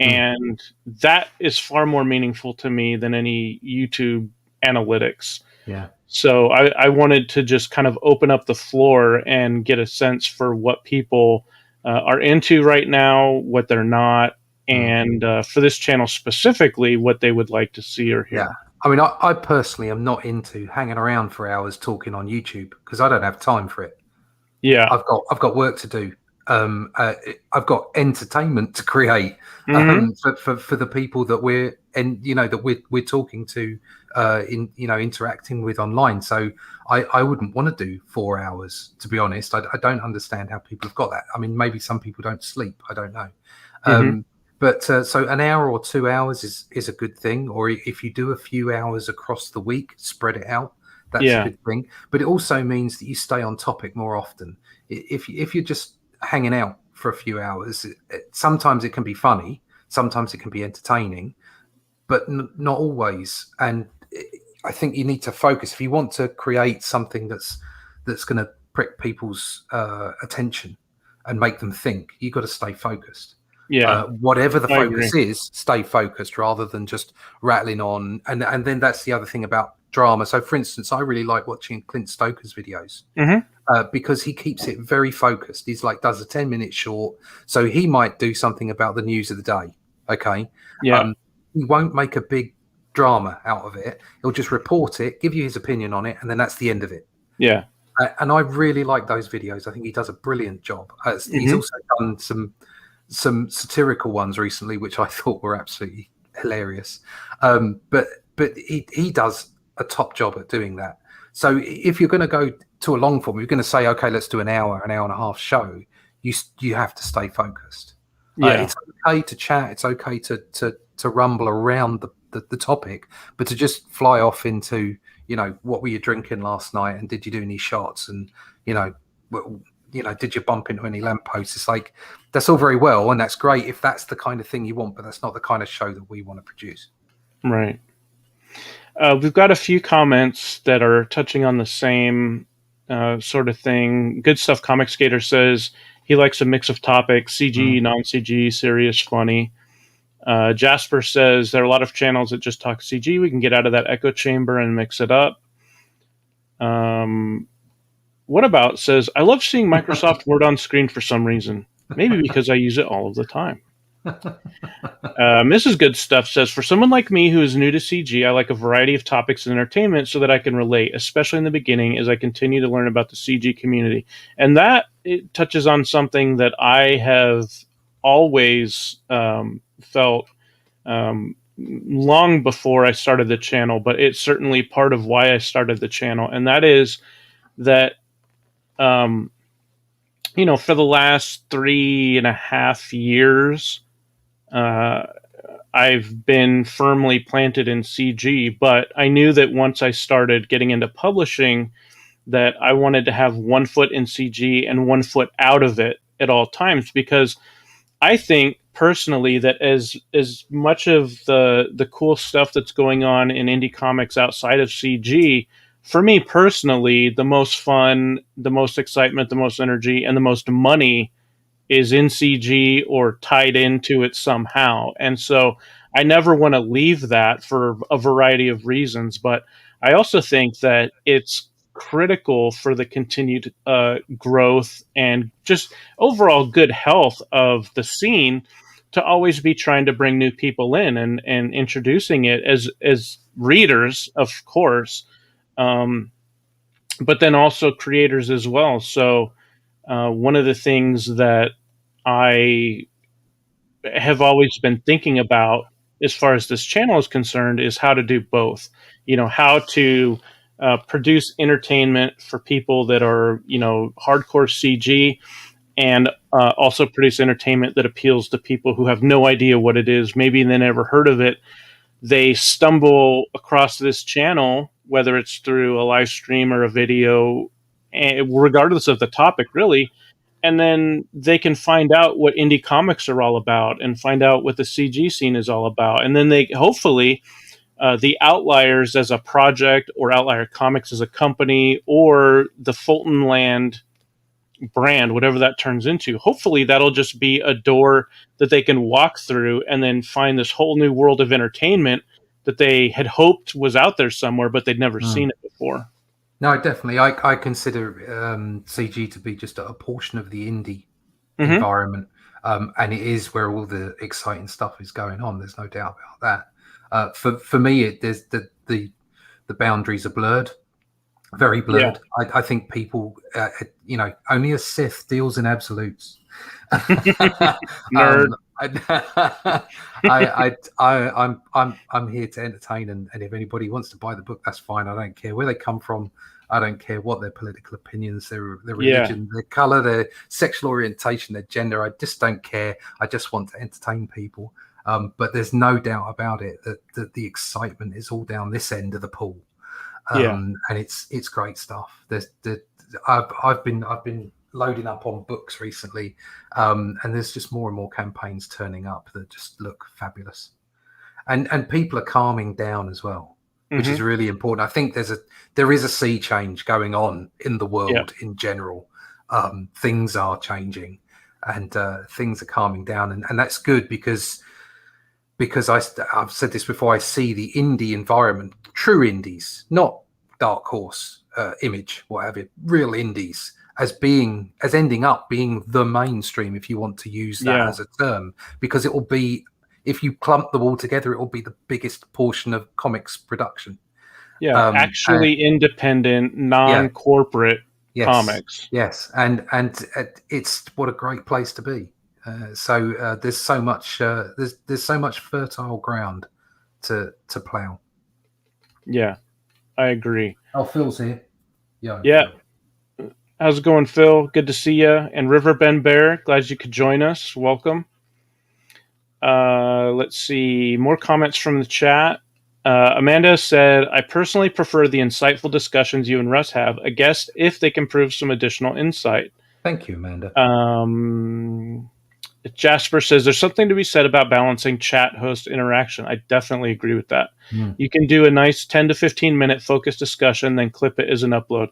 And that is far more meaningful to me than any YouTube analytics. Yeah. So I wanted to just kind of open up the floor and get a sense for what people are into right now, what they're not, and for this channel specifically, what they would like to see or hear. Yeah. I mean, I personally am not into hanging around for hours talking on YouTube because I don't have time for it. Yeah. I've got work to do. I've got entertainment to create for the people that we're talking to, interacting with online. So I wouldn't want to do 4 hours, to be honest. I don't understand how people have got that. I mean, maybe some people don't sleep. I don't know. But so an hour or 2 hours is a good thing. Or if you do a few hours across the week, spread it out. That's a good thing. But it also means that you stay on topic more often. If you're just hanging out for a few hours, sometimes it can be funny, sometimes it can be entertaining, but not always. And I think you need to focus if you want to create something that's going to prick people's attention and make them think. You've got to stay focused. Whatever the focus is, stay focused rather than just rattling on. And then that's the other thing about drama. So for instance, I really like watching Clint Stoker's videos. Because he keeps it very focused. He's does a 10-minute short. So he might do something about the news of the day. Okay. Yeah. He won't make a big drama out of it. He'll just report it, give you his opinion on it, and then that's the end of it. Yeah. And I really like those videos. I think he does a brilliant job. He's also done some satirical ones recently, which I thought were absolutely hilarious. But he does a top job at doing that. So if you're going to go to a long form, you're going to say, okay, let's do an hour and a half show. You have to stay focused. It's okay to chat. It's okay to rumble around the topic, but to just fly off into, what were you drinking last night, and did you do any shots, and did you bump into any lampposts? It's like, that's all very well, and that's great if that's the kind of thing you want, but that's not the kind of show that we want to produce. Right. We've got a few comments that are touching on the same sort of thing. Good Stuff Comic Skater says he likes a mix of topics, CG, non-CG, serious, funny. Jasper says there are a lot of channels that just talk CG. We can get out of that echo chamber and mix it up. What About says, I love seeing Microsoft Word on screen for some reason. Maybe because I use it all of the time. Mrs. Good Stuff says, for someone like me who is new to CG, I like a variety of topics and entertainment so that I can relate, especially in the beginning as I continue to learn about the CG community. And that it touches on something that I have always felt long before I started the channel, but it's certainly part of why I started the channel. And that is that, for the last 3.5 years, I've been firmly planted in CG, but I knew that once I started getting into publishing, that I wanted to have one foot in CG and one foot out of it at all times, because I think personally that as much of the cool stuff that's going on in indie comics outside of CG, for me personally, the most fun, the most excitement, the most energy, and the most money is in CG or tied into it somehow. And so I never want to leave that for a variety of reasons, but I also think that it's critical for the continued growth and just overall good health of the scene to always be trying to bring new people in and introducing it as readers, of course, but then also creators as well. So one of the things that I have always been thinking about as far as this channel is concerned is how to do both. How to produce entertainment for people that are, hardcore CG, and also produce entertainment that appeals to people who have no idea what it is. Maybe they never heard of it. They stumble across this channel, whether it's through a live stream or a video, regardless of the topic, really. And then they can find out what indie comics are all about and find out what the CG scene is all about. And then they hopefully, the Outliers as a project, or Outlier Comics as a company, or the Fulton Land brand, whatever that turns into, hopefully that'll just be a door that they can walk through and then find this whole new world of entertainment that they had hoped was out there somewhere, but they'd never seen it before. No, definitely. I consider CG to be just a portion of the indie environment, and it is where all the exciting stuff is going on. There's no doubt about that. For me, there's the boundaries are blurred, very blurred. Yeah. I think people, only a Sith deals in absolutes. Nerd. I'm here to entertain, and if anybody wants to buy the book, that's fine. I don't care where they come from. I don't care what their political opinions, their religion, their color, their sexual orientation, their gender. I just don't care. I just want to entertain people. But there's no doubt about it that the excitement is all down this end of the pool, and it's great stuff. I've been loading up on books recently, and there's just more and more campaigns turning up that just look fabulous, and people are calming down as well, which is really important. I think there is a sea change going on in the world in general. Things are changing, and things are calming down, and that's good because I've said this before. I see the indie environment, true indies, not Dark Horse, Image, whatever, real indies, as ending up being the mainstream, if you want to use that as a term, because it will be, if you clump them all together, it will be the biggest portion of comics production. Actually independent, non-corporate Yes, comics. yes, and it's what a great place to be. So there's so much there's so much fertile ground to plow. Yeah, I agree. Oh, Phil's here. Yeah. Yeah. Phil. How's it going, Phil? Good to see you. And Riverbend Bear, glad you could join us. Welcome. Let's see. More comments from the chat. Amanda said, I personally prefer the insightful discussions you and Russ have, a guest if they can prove some additional insight. Thank you, Amanda. Jasper says, there's something to be said about balancing chat host interaction. I definitely agree with that. You can do a nice 10 to 15 minute focused discussion, then clip it as an upload.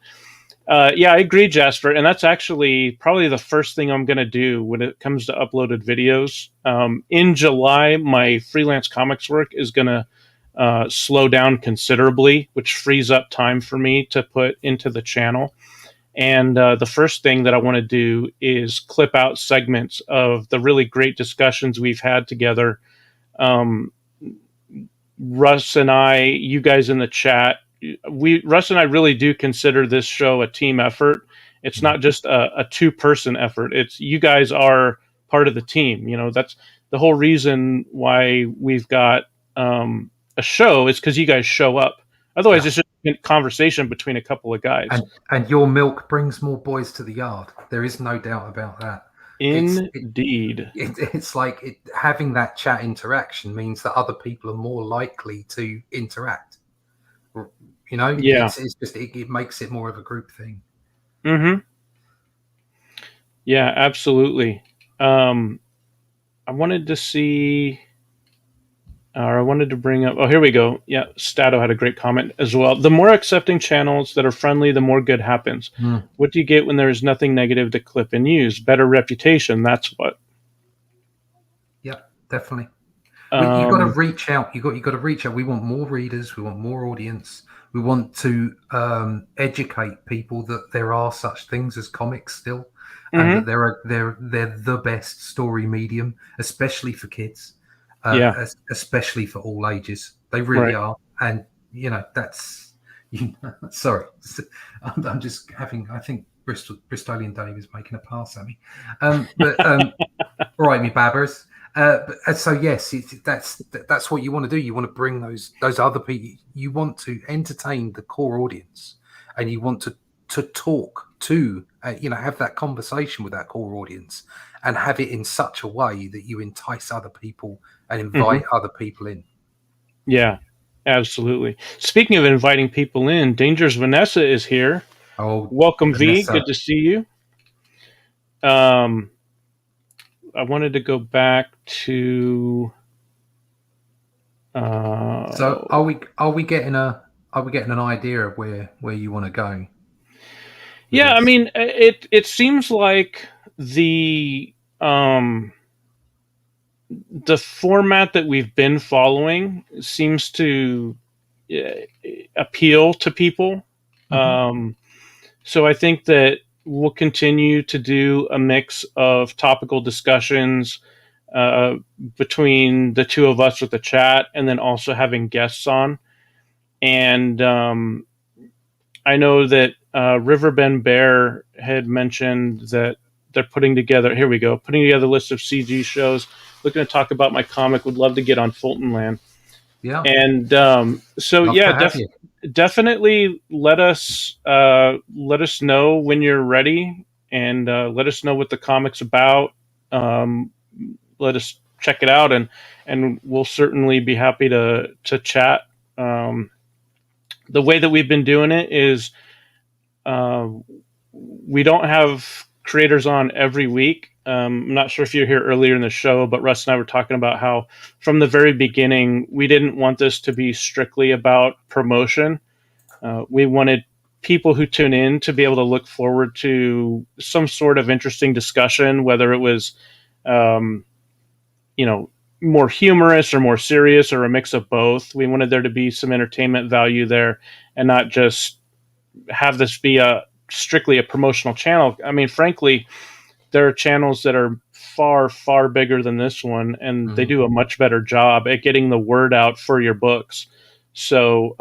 Yeah, I agree, Jasper. And that's actually probably the first thing I'm going to do when it comes to uploaded videos. In July, my freelance comics work is going to slow down considerably, which frees up time for me to put into the channel. And the first thing that I want to do is clip out segments of the really great discussions we've had together. Russ and I, you guys in the chat, Russ and I really do consider this show a team effort. It's not just a two-person effort. It's you guys are part of the team. You know, that's the whole reason why we've got a show is because you guys show up. Otherwise, it's just a conversation between a couple of guys. And your milk brings more boys to the yard. There is no doubt about that. Indeed. It's like having that chat interaction means that other people are more likely to interact. You know, yeah. It's just it makes it more of a group thing. Mm-hmm. Yeah, absolutely. I wanted to see, or I wanted to bring up. Oh, here we go. Yeah, Stato had a great comment as well. The more accepting channels that are friendly, the more good happens. What do you get when there is nothing negative to clip and use? Better reputation. That's what. Yeah, definitely. You got to reach out. You got to reach out. We want more readers. We want more audience. We want to educate people that there are such things as comics still, and that they're the best story medium, especially for kids, especially for all ages. They really are, and you know that's. Sorry, I'm just having. I think Bristolian Dave is making a pass at me, but all right, me babbers. So yes, that's what you want to do. You want to bring those other people. You want to entertain the core audience, and you want to talk to have that conversation with that core audience, and have it in such a way that you entice other people and invite other people in. Yeah, absolutely. Speaking of inviting people in, Dangerous Vanessa is here. Oh, welcome, Vanessa. V. Good to see you. I wanted to go back to. So are we getting an idea of where you want to go? Yeah, I mean, it seems like the format that we've been following seems to appeal to people. So I think that we'll continue to do a mix of topical discussions between the two of us with the chat, and then also having guests on. And I know that Riverbend Bear had mentioned that they're putting together a list of CG shows. Looking to talk about my comic. Would love to get on Fulton Land. Yeah. And definitely let us know when you're ready, and let us know what the comic's about. Let us check it out, and we'll certainly be happy to chat. The way that we've been doing it is we don't have creators on every week. I'm not sure if you're here earlier in the show, but Russ and I were talking about how from the very beginning, we didn't want this to be strictly about promotion. We wanted people who tune in to be able to look forward to some sort of interesting discussion, whether it was, more humorous or more serious or a mix of both. We wanted there to be some entertainment value there, and not just have this be strictly a promotional channel. I mean, frankly, there are channels that are far, far bigger than this one, and they do a much better job at getting the word out for your books. So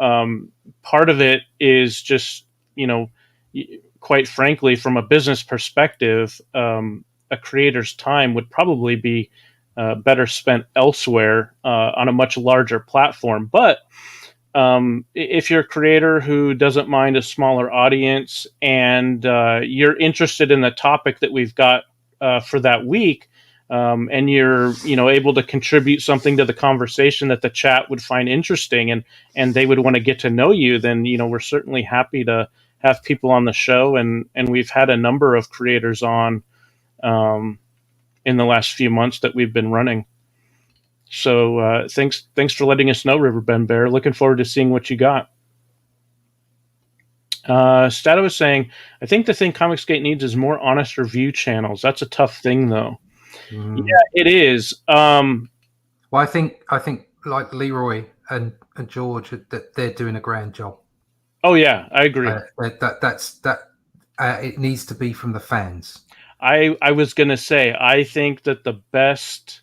part of it is just, quite frankly, from a business perspective, a creator's time would probably be better spent elsewhere on a much larger platform. But if you're a creator who doesn't mind a smaller audience and you're interested in the topic that we've got for that week, and you're able to contribute something to the conversation that the chat would find interesting, and they would want to get to know you, then we're certainly happy to have people on the show, and we've had a number of creators on in the last few months that we've been running. So thanks for letting us know, Riverbend Bear. Looking forward to seeing what you got. Stato is saying, I think the thing Comicsgate needs is more honest review channels. That's a tough thing, though. Yeah, it is. Well, I think like Leroy and George, that they're doing a grand job. Oh yeah, I agree. It needs to be from the fans. I was gonna say, I think that the best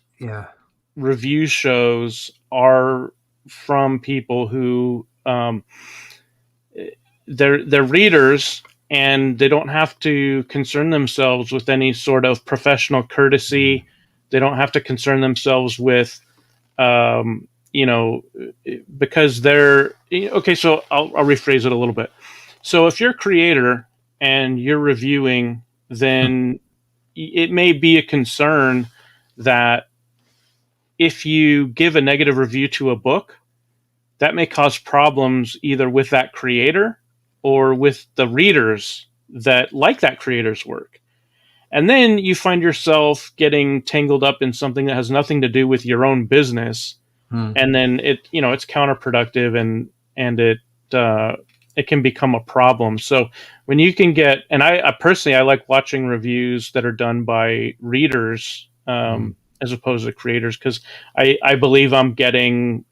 review shows are from people who they're readers, and they don't have to concern themselves with any sort of professional courtesy. They don't have to concern themselves with because they're okay. So I'll rephrase it a little bit. So if you're a creator and you're reviewing, then it may be a concern that if you give a negative review to a book, that may cause problems either with that creator or with the readers that like that creator's work. And then you find yourself getting tangled up in something that has nothing to do with your own business. And then it's counterproductive, and it can become a problem. So when you can get, and I personally, I like watching reviews that are done by readers as opposed to creators, because I believe I'm getting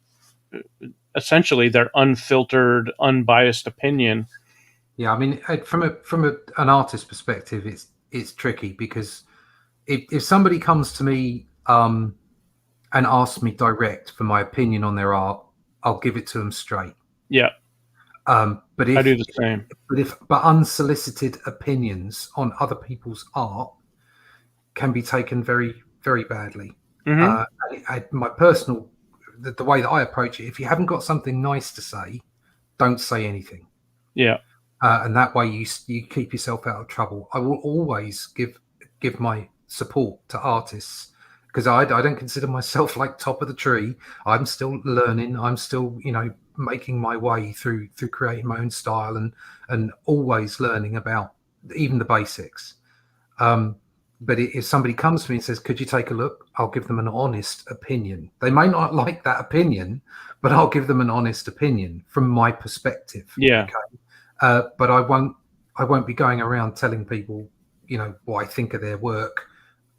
essentially their unfiltered, unbiased opinion. Yeah, I mean, from an artist perspective, it's tricky, because if somebody comes to me and asks me direct for my opinion on their art, I'll give it to them straight. Yeah. But I do the same. But unsolicited opinions on other people's art can be taken very, very badly. My personal, the way that I approach it, if you haven't got something nice to say, don't say anything. Yeah. And that way you keep yourself out of trouble. I will always give my support to artists, because I don't consider myself like top of the tree. I'm still learning. I'm still, making my way through creating my own style, and always learning about even the basics. But if somebody comes to me and says, could you take a look? I'll give them an honest opinion. They may not like that opinion, but I'll give them an honest opinion from my perspective. Yeah. Okay? But I won't be going around telling people, what I think of their work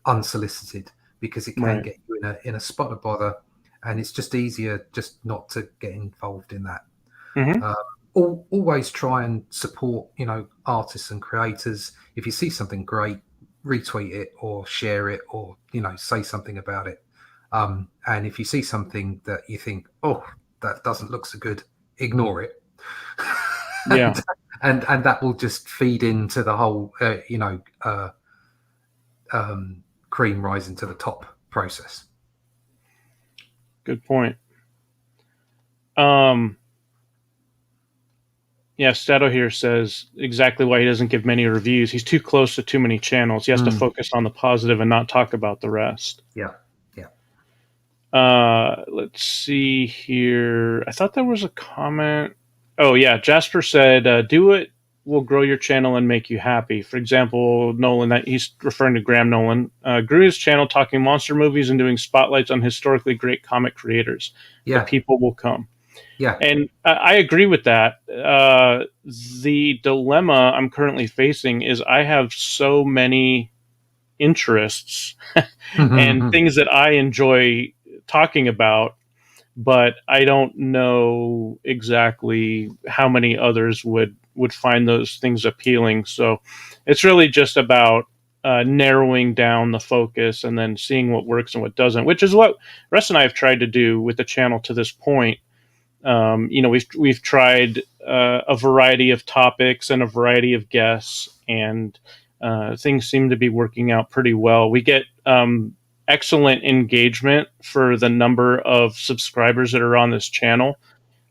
unsolicited, because it can get you in a spot of bother, and it's just easier just not to get involved in that. Always try and support, artists and creators. If you see something great, retweet it or share it, or say something about it. And if you see something that you think, oh, that doesn't look so good, ignore it. Yeah. and that will just feed into the whole cream rising to the top process. Good point. Stato here says exactly why he doesn't give many reviews. He's too close to too many channels. He has to focus on the positive and not talk about the rest. Yeah. Let's see here. I thought there was a comment. Oh yeah, Jasper said, "Do it will grow your channel and make you happy." For example, Nolan, that he's referring to Graham Nolan, grew his channel talking monster movies and doing spotlights on historically great comic creators. Yeah, the people will come. Yeah, and I agree with that. The dilemma I'm currently facing is I have so many interests and things that I enjoy talking about, but I don't know exactly how many others would find those things appealing. So it's really just about narrowing down the focus and then seeing what works and what doesn't, which is what Russ and I have tried to do with the channel to this point. We've tried a variety of topics and a variety of guests, and things seem to be working out pretty well. We get excellent engagement for the number of subscribers that are on this channel.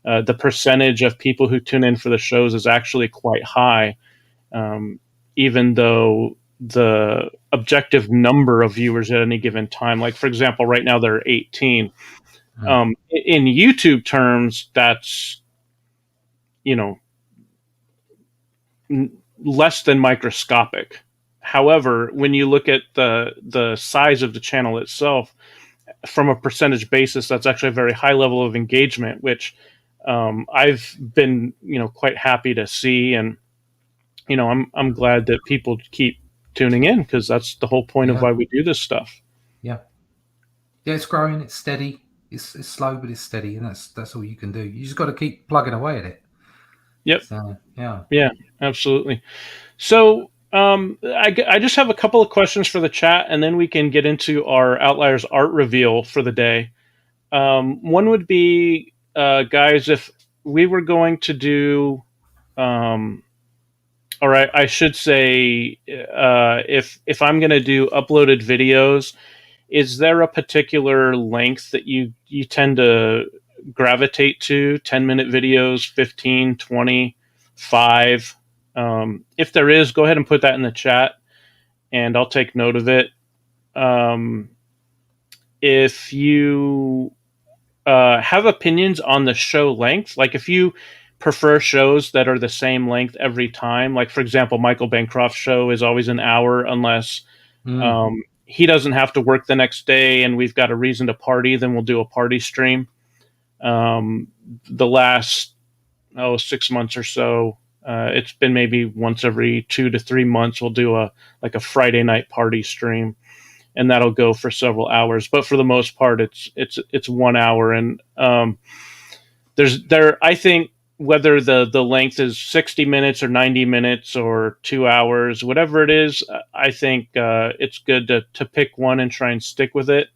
The percentage of people who tune in for the shows is actually quite high, even though the objective number of viewers at any given time, like for example, right now there are 18. In YouTube terms, that's less than microscopic. However, when you look at the size of the channel itself, from a percentage basis, that's actually a very high level of engagement, which I've been quite happy to see, and I'm glad that people keep tuning in, because that's the whole point of why we do this stuff. Yeah, it's growing, it's steady, it's slow, but it's steady, and that's all you can do. You just got to keep plugging away at it. Yep. So, yeah, absolutely. So I just have a couple of questions for the chat, and then we can get into our Outliers art reveal for the day. One would be, guys, if we were going to do, all right, I should say, if I'm going to do uploaded videos, is there a particular length that you tend to gravitate to? 10-minute videos, 15, 20, 5? If there is, go ahead and put that in the chat, and I'll take note of it. If you have opinions on the show length, like if you prefer shows that are the same length every time, like for example, Michael Bancroft's show is always an hour, unless he doesn't have to work the next day and we've got a reason to party, then we'll do a party stream. The last 6 months or so, it's been maybe once every 2 to 3 months we'll do a Friday night party stream, and that'll go for several hours. But for the most part, it's 1 hour, and I think whether the length is 60 minutes or 90 minutes or 2 hours, whatever it is, I think it's good to pick one and try and stick with it.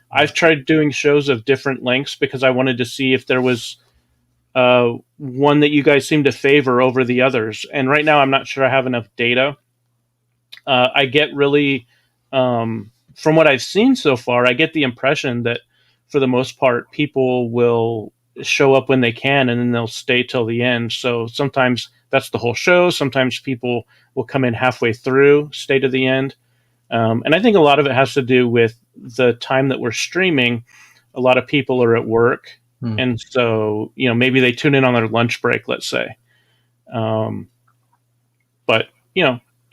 I've tried doing shows of different lengths because I wanted to see if there was one that you guys seem to favor over the others. And right now I'm not sure I have enough data. I get really, from what I've seen so far, I get the impression that for the most part, people will show up when they can and then they'll stay till the end. So sometimes that's the whole show. Sometimes people will come in halfway through, stay to the end. And I think a lot of it has to do with the time that we're streaming. A lot of people are at work. And so, maybe they tune in on their lunch break, let's say. But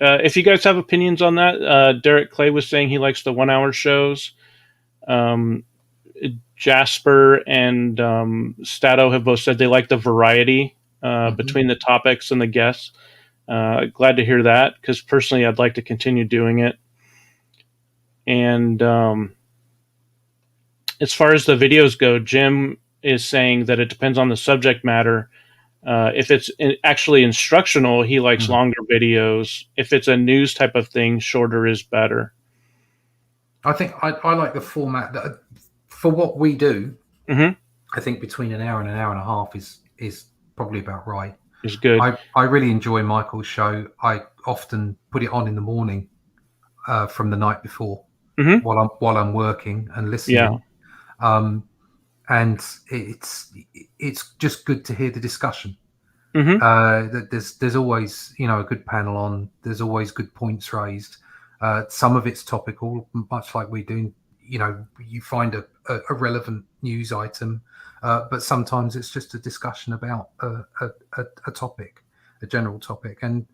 if you guys have opinions on that, Derek Clay was saying he likes the 1 hour shows. Jasper and Stato have both said they like the variety between the topics and the guests. Glad to hear that, because personally I'd like to continue doing it. And as far as the videos go, Jim is saying that it depends on the subject matter. If it's actually instructional, he likes longer videos. If it's a news type of thing, shorter is better. I think I like the format that, for what we do, I think between an hour and a half is probably about right. It's good. I really enjoy Michael's show. I often put it on in the morning from the night before while I'm working and listening. And it's just good to hear the discussion. There's always a good panel on. There's always good points raised. Some of it's topical, much like we do. You find a relevant news item, but sometimes it's just a discussion about a topic, a general topic. And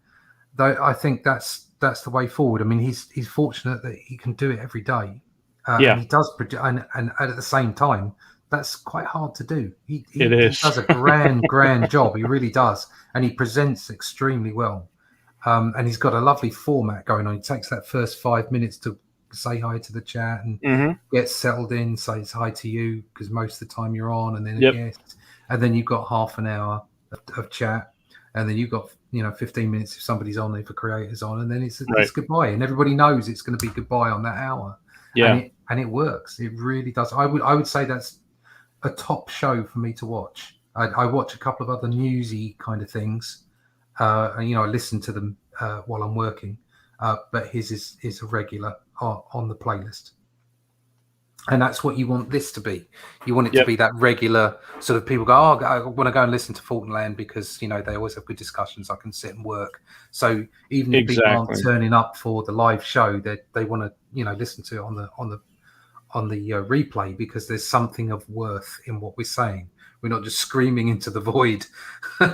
I think that's the way forward. I mean, he's fortunate that he can do it every day. And he does produce, and at the same time, that's quite hard to do. He does a grand job. He really does, and he presents extremely well. And he's got a lovely format going on. He takes that first 5 minutes to say hi to the chat and get settled in, says hi to you, because most of the time you're on, and then a guest, and then you've got half an hour of chat, and then you've got 15 minutes if somebody's on, if a creator's on, and then it's goodbye, and everybody knows it's going to be goodbye on that hour. And it works. It really does. I would say that's a top show for me to watch. I watch a couple of other newsy kind of things, and I listen to them while I'm working. But his is a regular on the playlist. And that's what you want this to be. You want it to be that regular sort of people go, oh, I want to go and listen to Fulton Land because, they always have good discussions. I can sit and work. So even if people aren't turning up for the live show, they want to, listen to it on the replay because there's something of worth in what we're saying. We're not just screaming into the void.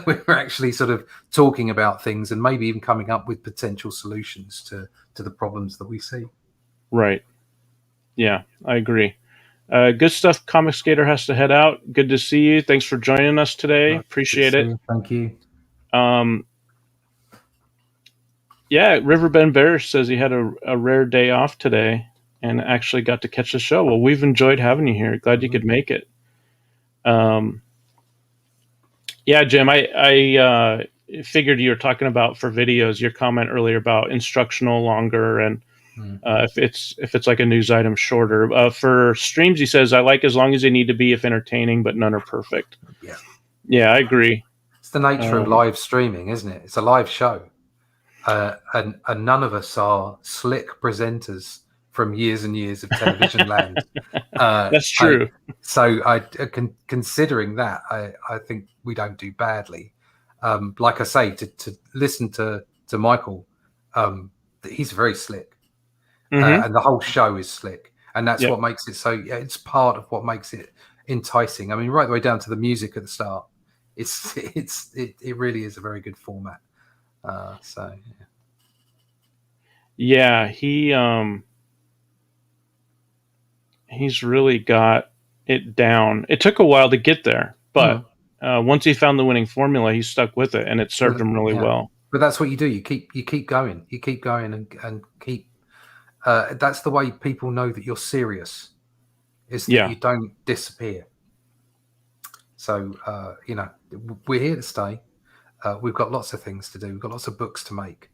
We're actually sort of talking about things and maybe even coming up with potential solutions to the problems that we see. Right. Yeah, I agree. Good stuff. Comic Skater has to head out. Good to see you. Thanks for joining us today. Appreciate it. Thank you. Yeah, Riverbend Bear says he had a rare day off today and actually got to catch the show. Well, we've enjoyed having you here. Glad you could make it. Yeah, Jim, I figured you were talking about for videos, your comment earlier about instructional longer and if it's like a news item shorter. For streams, he says, I like as long as they need to be if entertaining, but none are perfect. Yeah, I agree. It's the nature of live streaming, isn't it? It's a live show. And none of us are slick presenters from years and years of television land. That's true. Considering that, I think we don't do badly. Like I say, to listen to Michael, he's very slick. And the whole show is slick, and that's what makes it so. Yeah, it's part of what makes it enticing. I mean, right the way down to the music at the start. It really is a very good format. Yeah, he's really got it down. It took a while to get there, but once he found the winning formula, he stuck with it, and it served him really well. But that's what you do. You keep going. You keep going and keep. That's the way people know that you're serious, is that you don't disappear. So, we're here to stay. We've got lots of things to do. We've got lots of books to make.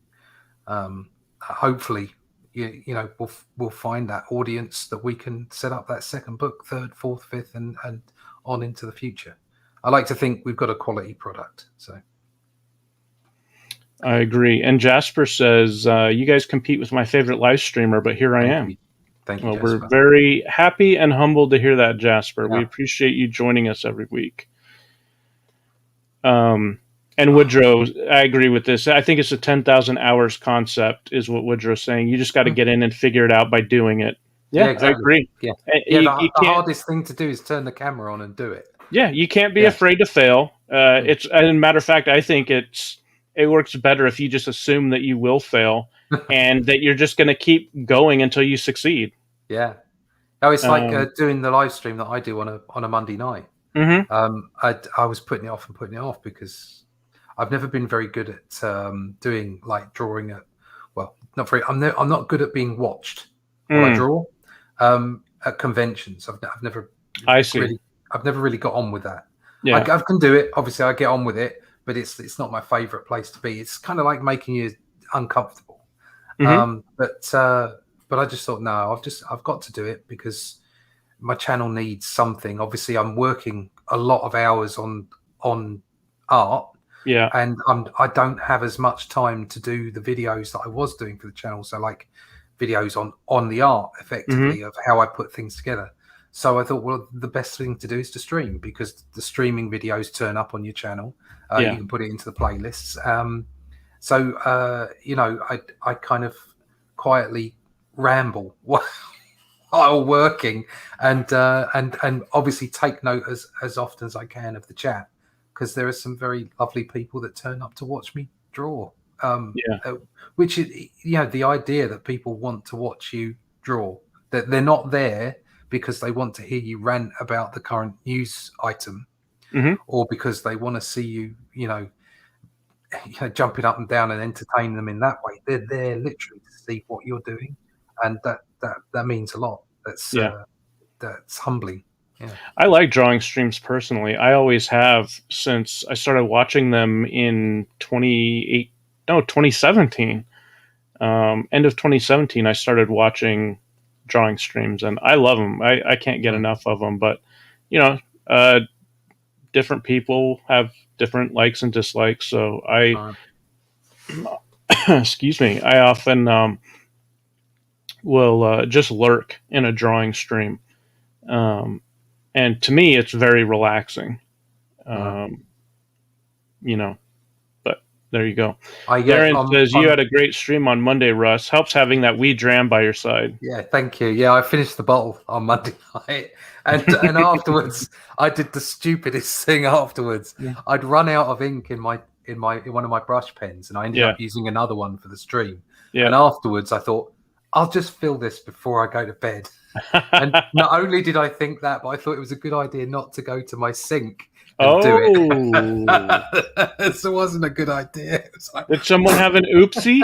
Hopefully, we'll find that audience that we can set up that second book, third, fourth, fifth, and on into the future. I like to think we've got a quality product. So. I agree. And Jasper says, you guys compete with my favorite live streamer, but here I am. Thank you, well, we're very happy and humbled to hear that, Jasper. We appreciate you joining us every week. And Woodrow, I agree with this. I think it's a 10,000 hours concept is what Woodrow's saying. You just got to get in and figure it out by doing it. Yeah, exactly. I agree. Yeah, the hardest thing to do is turn the camera on and do it. Yeah, you can't be afraid to fail. It's, as a matter of fact, I think it works better if you just assume that you will fail and that you're just going to keep going until you succeed. Yeah. Oh, it's like doing the live stream that I do on a Monday night. I was putting it off because I've never been very good at doing like drawing not very. I'm not good at being watched when I draw at conventions. I've never. I see. I've never really got on with that. Yeah, I can do it. Obviously, I get on with it. But it's not my favorite place to be. It's kind of like making you uncomfortable. But I just thought, no, I've got to do it because my channel needs something. Obviously, I'm working a lot of hours on art. Yeah. And I don't have as much time to do the videos that I was doing for the channel. So like videos on the art effectively of how I put things together. So I thought, well, the best thing to do is to stream because the streaming videos turn up on your channel. You can put it into the playlists. I kind of quietly ramble while working and obviously take note as often as I can of the chat because there are some very lovely people that turn up to watch me draw. Which is, the idea that people want to watch you draw, that they're not there because they want to hear you rant about the current news item. Or because they want to see you, jumping up and down and entertain them in that way. They're there literally to see what you're doing, and that means a lot. That's humbling. Yeah. I like drawing streams personally. I always have since I started watching them in 2017. End of 2017, I started watching drawing streams, and I love them. I can't get enough of them. But different people have different likes and dislikes. So I, excuse me, I often will just lurk in a drawing stream. And to me, it's very relaxing. You know, but there you go. Darren says, you had a great stream on Monday, Russ. Helps having that wee dram by your side. Yeah, thank you. Yeah, I finished the bottle on Monday night. And afterwards, I did the stupidest thing afterwards. Yeah. I'd run out of ink in one of my brush pens, and I ended up using another one for the stream. Yeah. And afterwards, I thought, I'll just fill this before I go to bed. And not only did I think that, but I thought it was a good idea not to go to my sink and do it. So it wasn't a good idea. Like, did someone have an oopsie?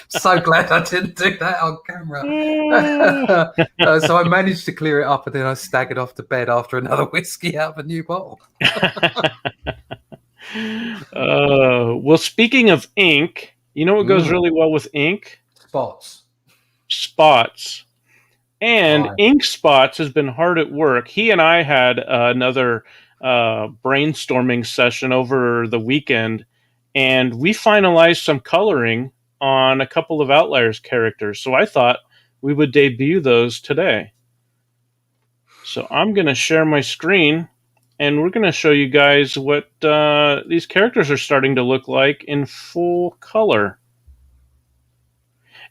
So glad I didn't do that on camera. So I managed to clear it up, and then I staggered off to bed after another whiskey out of a new bottle. Well, speaking of ink, you know what goes really well with ink? Spots. And Ink Spots has been hard at work. He and I had another brainstorming session over the weekend, and we finalized some coloring on a couple of Outliers characters. So I thought we would debut those today. So I'm going to share my screen, and we're going to show you guys what these characters are starting to look like in full color.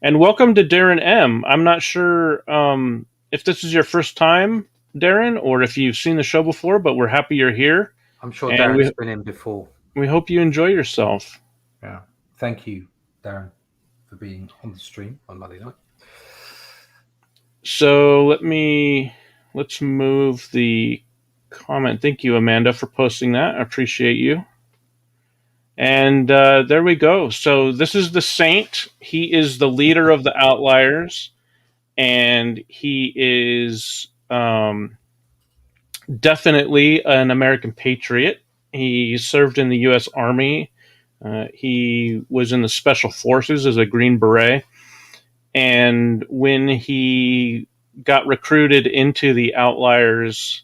And welcome to Darren M. I'm not sure if this is your first time, Darren, or if you've seen the show before, but we're happy you're here. I'm sure Darren's been in before. We hope you enjoy yourself. Yeah. Thank you, Darren, for being on the stream on Monday night. So let's move the comment. Thank you, Amanda, for posting that. I appreciate you. And there we go. So this is the Saint. He is the leader of the Outliers, and he is definitely an American patriot. He served in the U.S. Army. He was in the Special Forces as a Green Beret. And when he got recruited into the Outliers,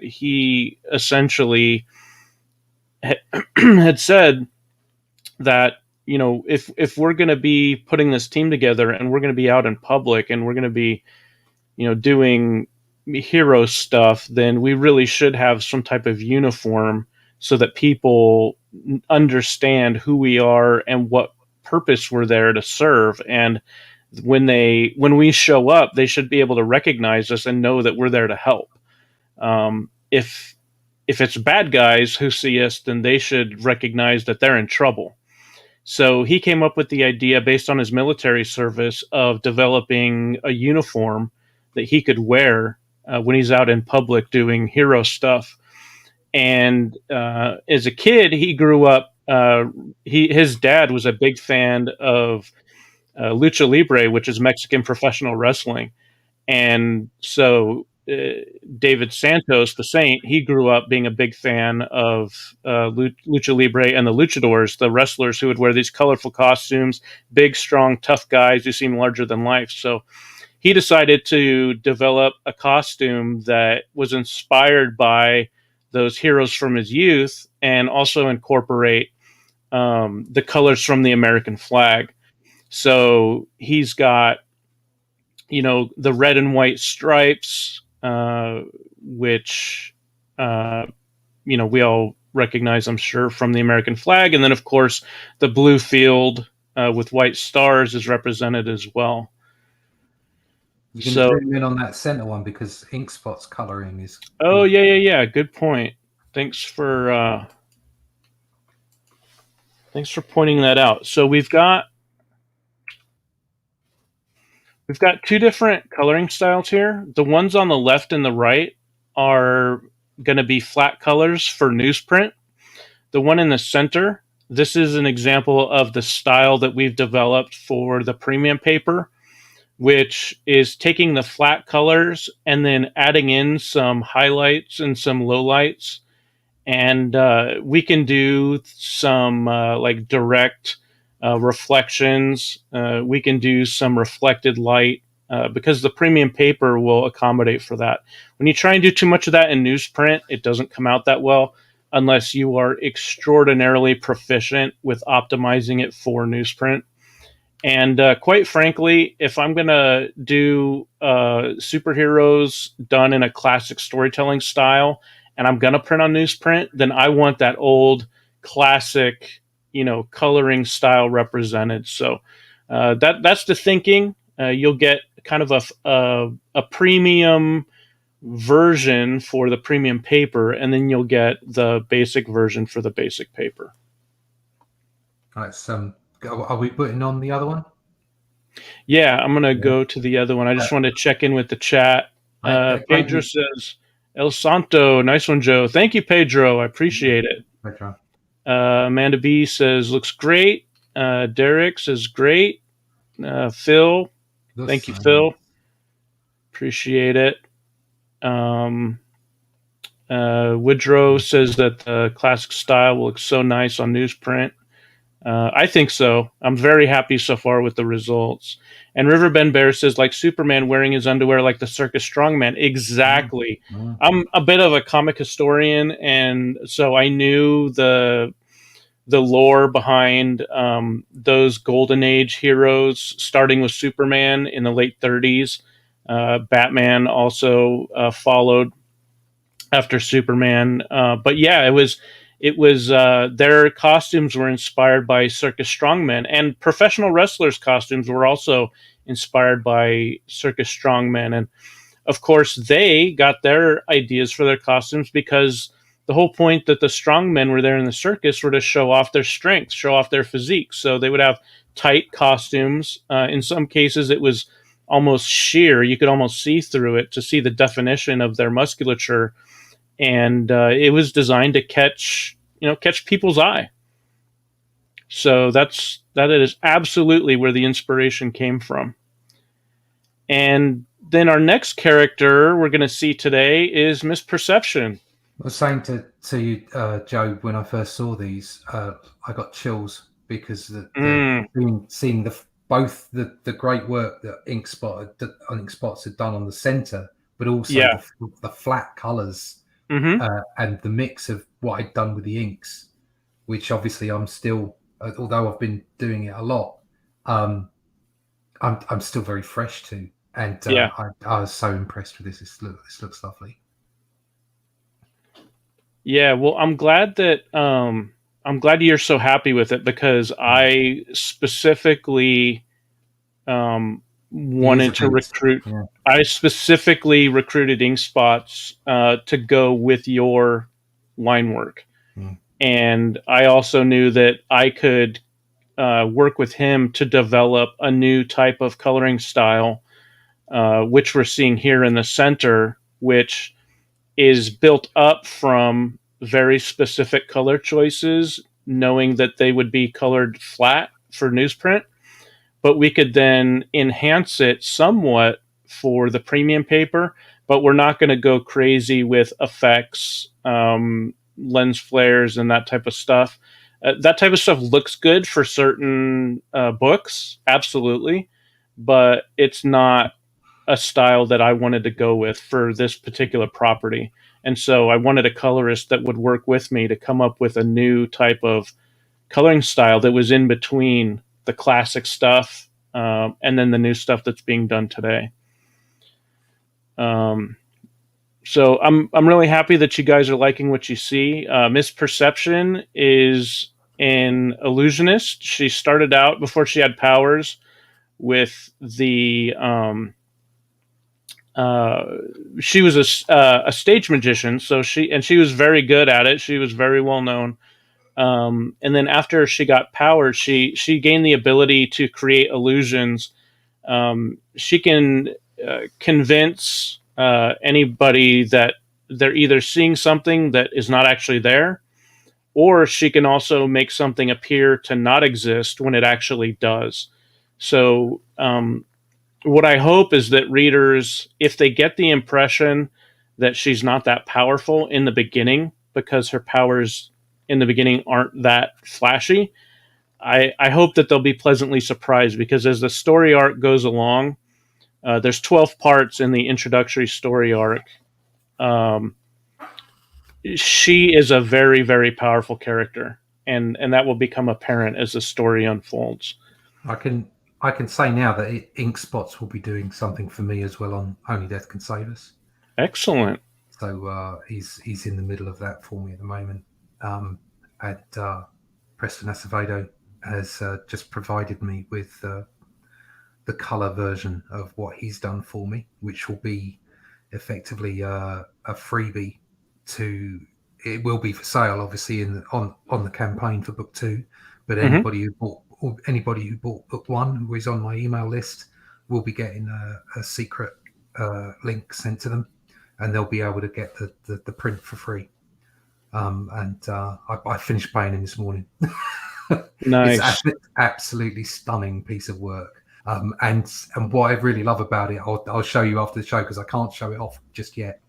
he essentially had said that, you know, if we're going to be putting this team together and we're going to be out in public and we're going to be, you know, doing hero stuff, then we really should have some type of uniform so that people understand who we are and what purpose we're there to serve. And when we show up, they should be able to recognize us and know that we're there to help. If it's bad guys who see us, then they should recognize that they're in trouble. So he came up with the idea, based on his military service, of developing a uniform that he could wear when he's out in public doing hero stuff. And as a kid, he grew up. His dad was a big fan of Lucha Libre, which is Mexican professional wrestling, and so David Santos, the Saint, he grew up being a big fan of Lucha Libre and the luchadors, the wrestlers who would wear these colorful costumes, big, strong, tough guys who seem larger than life. So he decided to develop a costume that was inspired by those heroes from his youth and also incorporate the colors from the American flag. So he's got, you know, the red and white stripes, which, you know, we all recognize, I'm sure, from the American flag. And then, of course, the blue field with white stars is represented as well. You can zoom in on that center one because Ink Spot's coloring is... Oh, yeah. Good point. Thanks for pointing that out. So we've got two different coloring styles here. The ones on the left and the right are going to be flat colors for newsprint. The one in the center, this is an example of the style that we've developed for the premium paper, which is taking the flat colors and then adding in some highlights and some lowlights. And we can do some like direct reflections. We can do some reflected light because the premium paper will accommodate for that. When you try and do too much of that in newsprint, it doesn't come out that well unless you are extraordinarily proficient with optimizing it for newsprint. And quite frankly, if I'm going to do superheroes done in a classic storytelling style and I'm going to print on newsprint, then I want that old classic, coloring style represented. So that's the thinking. You'll get kind of a premium version for the premium paper, and then you'll get the basic version for the basic paper. All right, are we putting on the other one? Yeah, I'm going to go to the other one. I just want to check in with the chat. Pedro says, El Santo, nice one, Joe. Thank you, Pedro. I appreciate it. Pedro. Amanda B says, looks great. Derek says, great. Phil, thank you, Phil. Appreciate it. Woodrow says that the classic style will look so nice on newsprint. I think so. I'm very happy so far with the results. And Riverbend Bear says, like Superman wearing his underwear like the circus strongman. Exactly. Mm-hmm. I'm a bit of a comic historian, and so I knew the lore behind those Golden Age heroes, starting with Superman in the late 30s. Batman also followed after Superman. But yeah, it was their costumes were inspired by circus strongmen, and professional wrestlers' costumes were also inspired by circus strongmen. And of course, they got their ideas for their costumes because the whole point that the strongmen were there in the circus were to show off their strength, show off their physique. So they would have tight costumes. In some cases, it was almost sheer. You could almost see through it to see the definition of their musculature. And it was designed to catch people's eye. So that is absolutely where the inspiration came from. And then our next character we're going to see today is Misperception. I was saying to you, Joe, when I first saw these, I got chills because seeing both the great work that Ink Spots had done on the center, but also the flat colors. Mm-hmm. And the mix of what I'd done with the inks, which obviously I'm still, although I've been doing it a lot, I'm still very fresh to. And I was so impressed with this. This looks lovely. Yeah, well, I'm glad you're so happy with it, because I specifically wanted to recruit. Yeah. I specifically recruited Ink Spots to go with your line work. And I also knew that I could work with him to develop a new type of coloring style, which we're seeing here in the center, which is built up from very specific color choices, knowing that they would be colored flat for newsprint. But we could then enhance it somewhat for the premium paper, but we're not going to go crazy with effects, lens flares, and that type of stuff. That type of stuff looks good for certain books, absolutely, but it's not a style that I wanted to go with for this particular property. And so I wanted a colorist that would work with me to come up with a new type of coloring style that was in between the classic stuff and then the new stuff that's being done today. So I'm really happy that you guys are liking what you see. Misperception is an illusionist. She started out, before she had powers, with the she was a stage magician. So she was very good at it. She was very well known. And then after she got powers, she gained the ability to create illusions. She can convince anybody that they're either seeing something that is not actually there, or she can also make something appear to not exist when it actually does. So what I hope is that readers, if they get the impression that she's not that powerful in the beginning, because her powers in the beginning aren't that flashy, I hope that they'll be pleasantly surprised, because as the story arc goes along, There's 12 parts in the introductory story arc. She is a very, very powerful character, and that will become apparent as the story unfolds. I can say now that Ink Spots will be doing something for me as well on Only Death Can Save Us. Excellent. So he's in the middle of that for me at the moment. And Preston Acevedo has just provided me with the color version of what he's done for me, which will be effectively a freebie. It will be for sale, obviously, on the campaign for book 2. But anybody who bought book 1, who is on my email list, will be getting a secret link sent to them, and they'll be able to get the print for free. I finished playing him this morning. Nice. It's absolutely stunning piece of work. And what I really love about it, I'll show you after the show because I can't show it off just yet.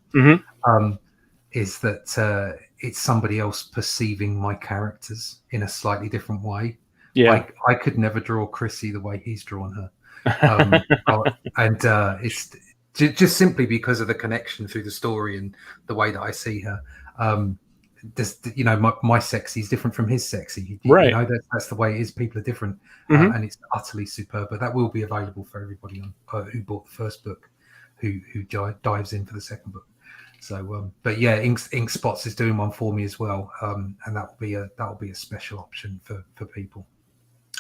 Is that it's somebody else perceiving my characters in a slightly different way. Yeah, I could never draw Chrissy the way he's drawn her, it's just simply because of the connection through the story and the way that I see her. My sexy is different from his sexy. Right. That's the way it is. People are different, and it's utterly superb. But that will be available for everybody who bought the first book, who dives in for the second book. So, but yeah, Ink Spots is doing one for me as well, and that will be a special option for people.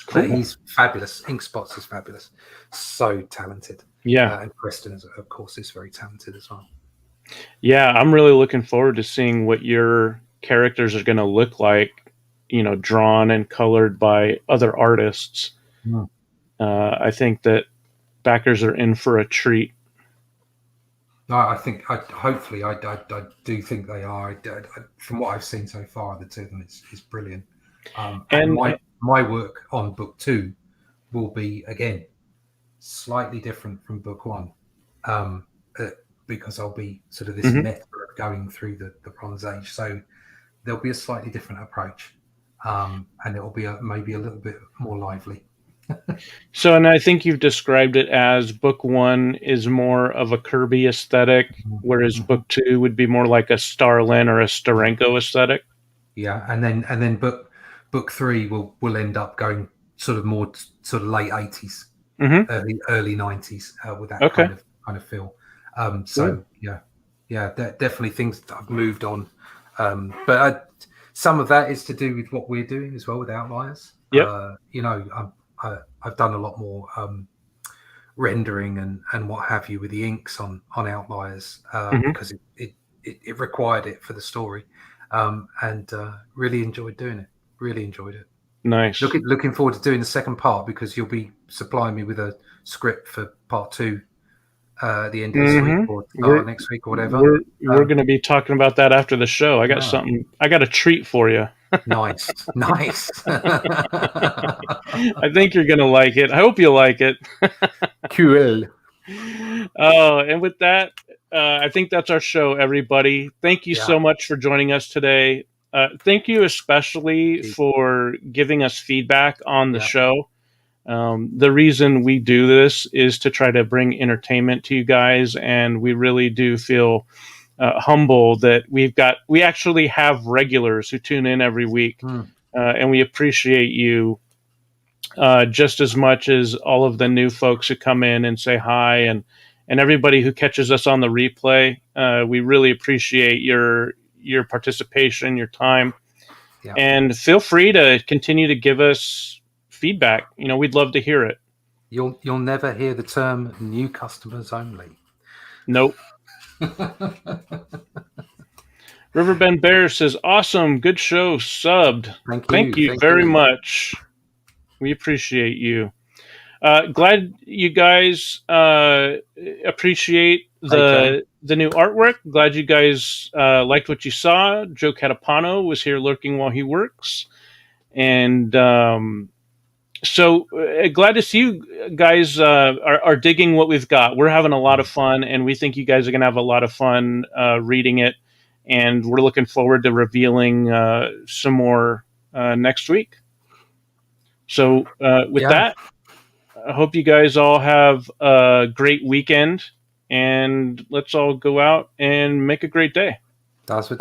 Cool. But he's fabulous. Ink Spots is fabulous. So talented. Yeah, and Preston, of course, is very talented as well. Yeah, I'm really looking forward to seeing what your characters are going to look like, drawn and colored by other artists. I think that backers are in for a treat. I think, hopefully, I do think they are. From what I've seen so far, the two of them is brilliant. And my work on book 2 will be, again, slightly different from book 1, because I'll be sort of this method of going through the Bronze Age. So there'll be a slightly different approach, and it will be maybe a little bit more lively. So, and I think you've described it as book 1 is more of a Kirby aesthetic, whereas book 2 would be more like a Starlin or a Steranko aesthetic. Yeah, and then book 3 will end up going sort of more sort of late 80s, early 90s with that kind of feel. So definitely things that I've moved on, but some of that is to do with what we're doing as well with Outliers. I've done a lot more rendering and what have you with the inks on Outliers because it required it for the story, and really enjoyed doing it. Really enjoyed it. Nice. Looking forward to doing the second part because you'll be supplying me with a script for part 2 at the end of this week or next week or whatever. We're going to be talking about that after the show. I got something. I got a treat for you. Nice. I think you're going to like it. I hope you like it. Cool. Oh, and with that, I think that's our show, everybody. Thank you so much for joining us today. Thank you especially for giving us feedback on the show. The reason we do this is to try to bring entertainment to you guys, and we really do feel humble that we actually have regulars who tune in every week, and we appreciate you just as much as all of the new folks who come in and say hi, and everybody who catches us on the replay. We really appreciate your participation, your time, and feel free to continue to give us feedback. We'd love to hear it. You'll never hear the term new customers only. Nope. Riverbend Bear says, awesome, good show, subbed. Thank you very much. We appreciate you. Glad you guys appreciate the new artwork. Glad you guys liked what you saw. Joe Catapano was here lurking while he works. And so glad to see you guys are digging what we've got. We're having a lot of fun, and we think you guys are going to have a lot of fun reading it. And we're looking forward to revealing some more next week. So with that, I hope you guys all have a great weekend, and let's all go out and make a great day. Das wird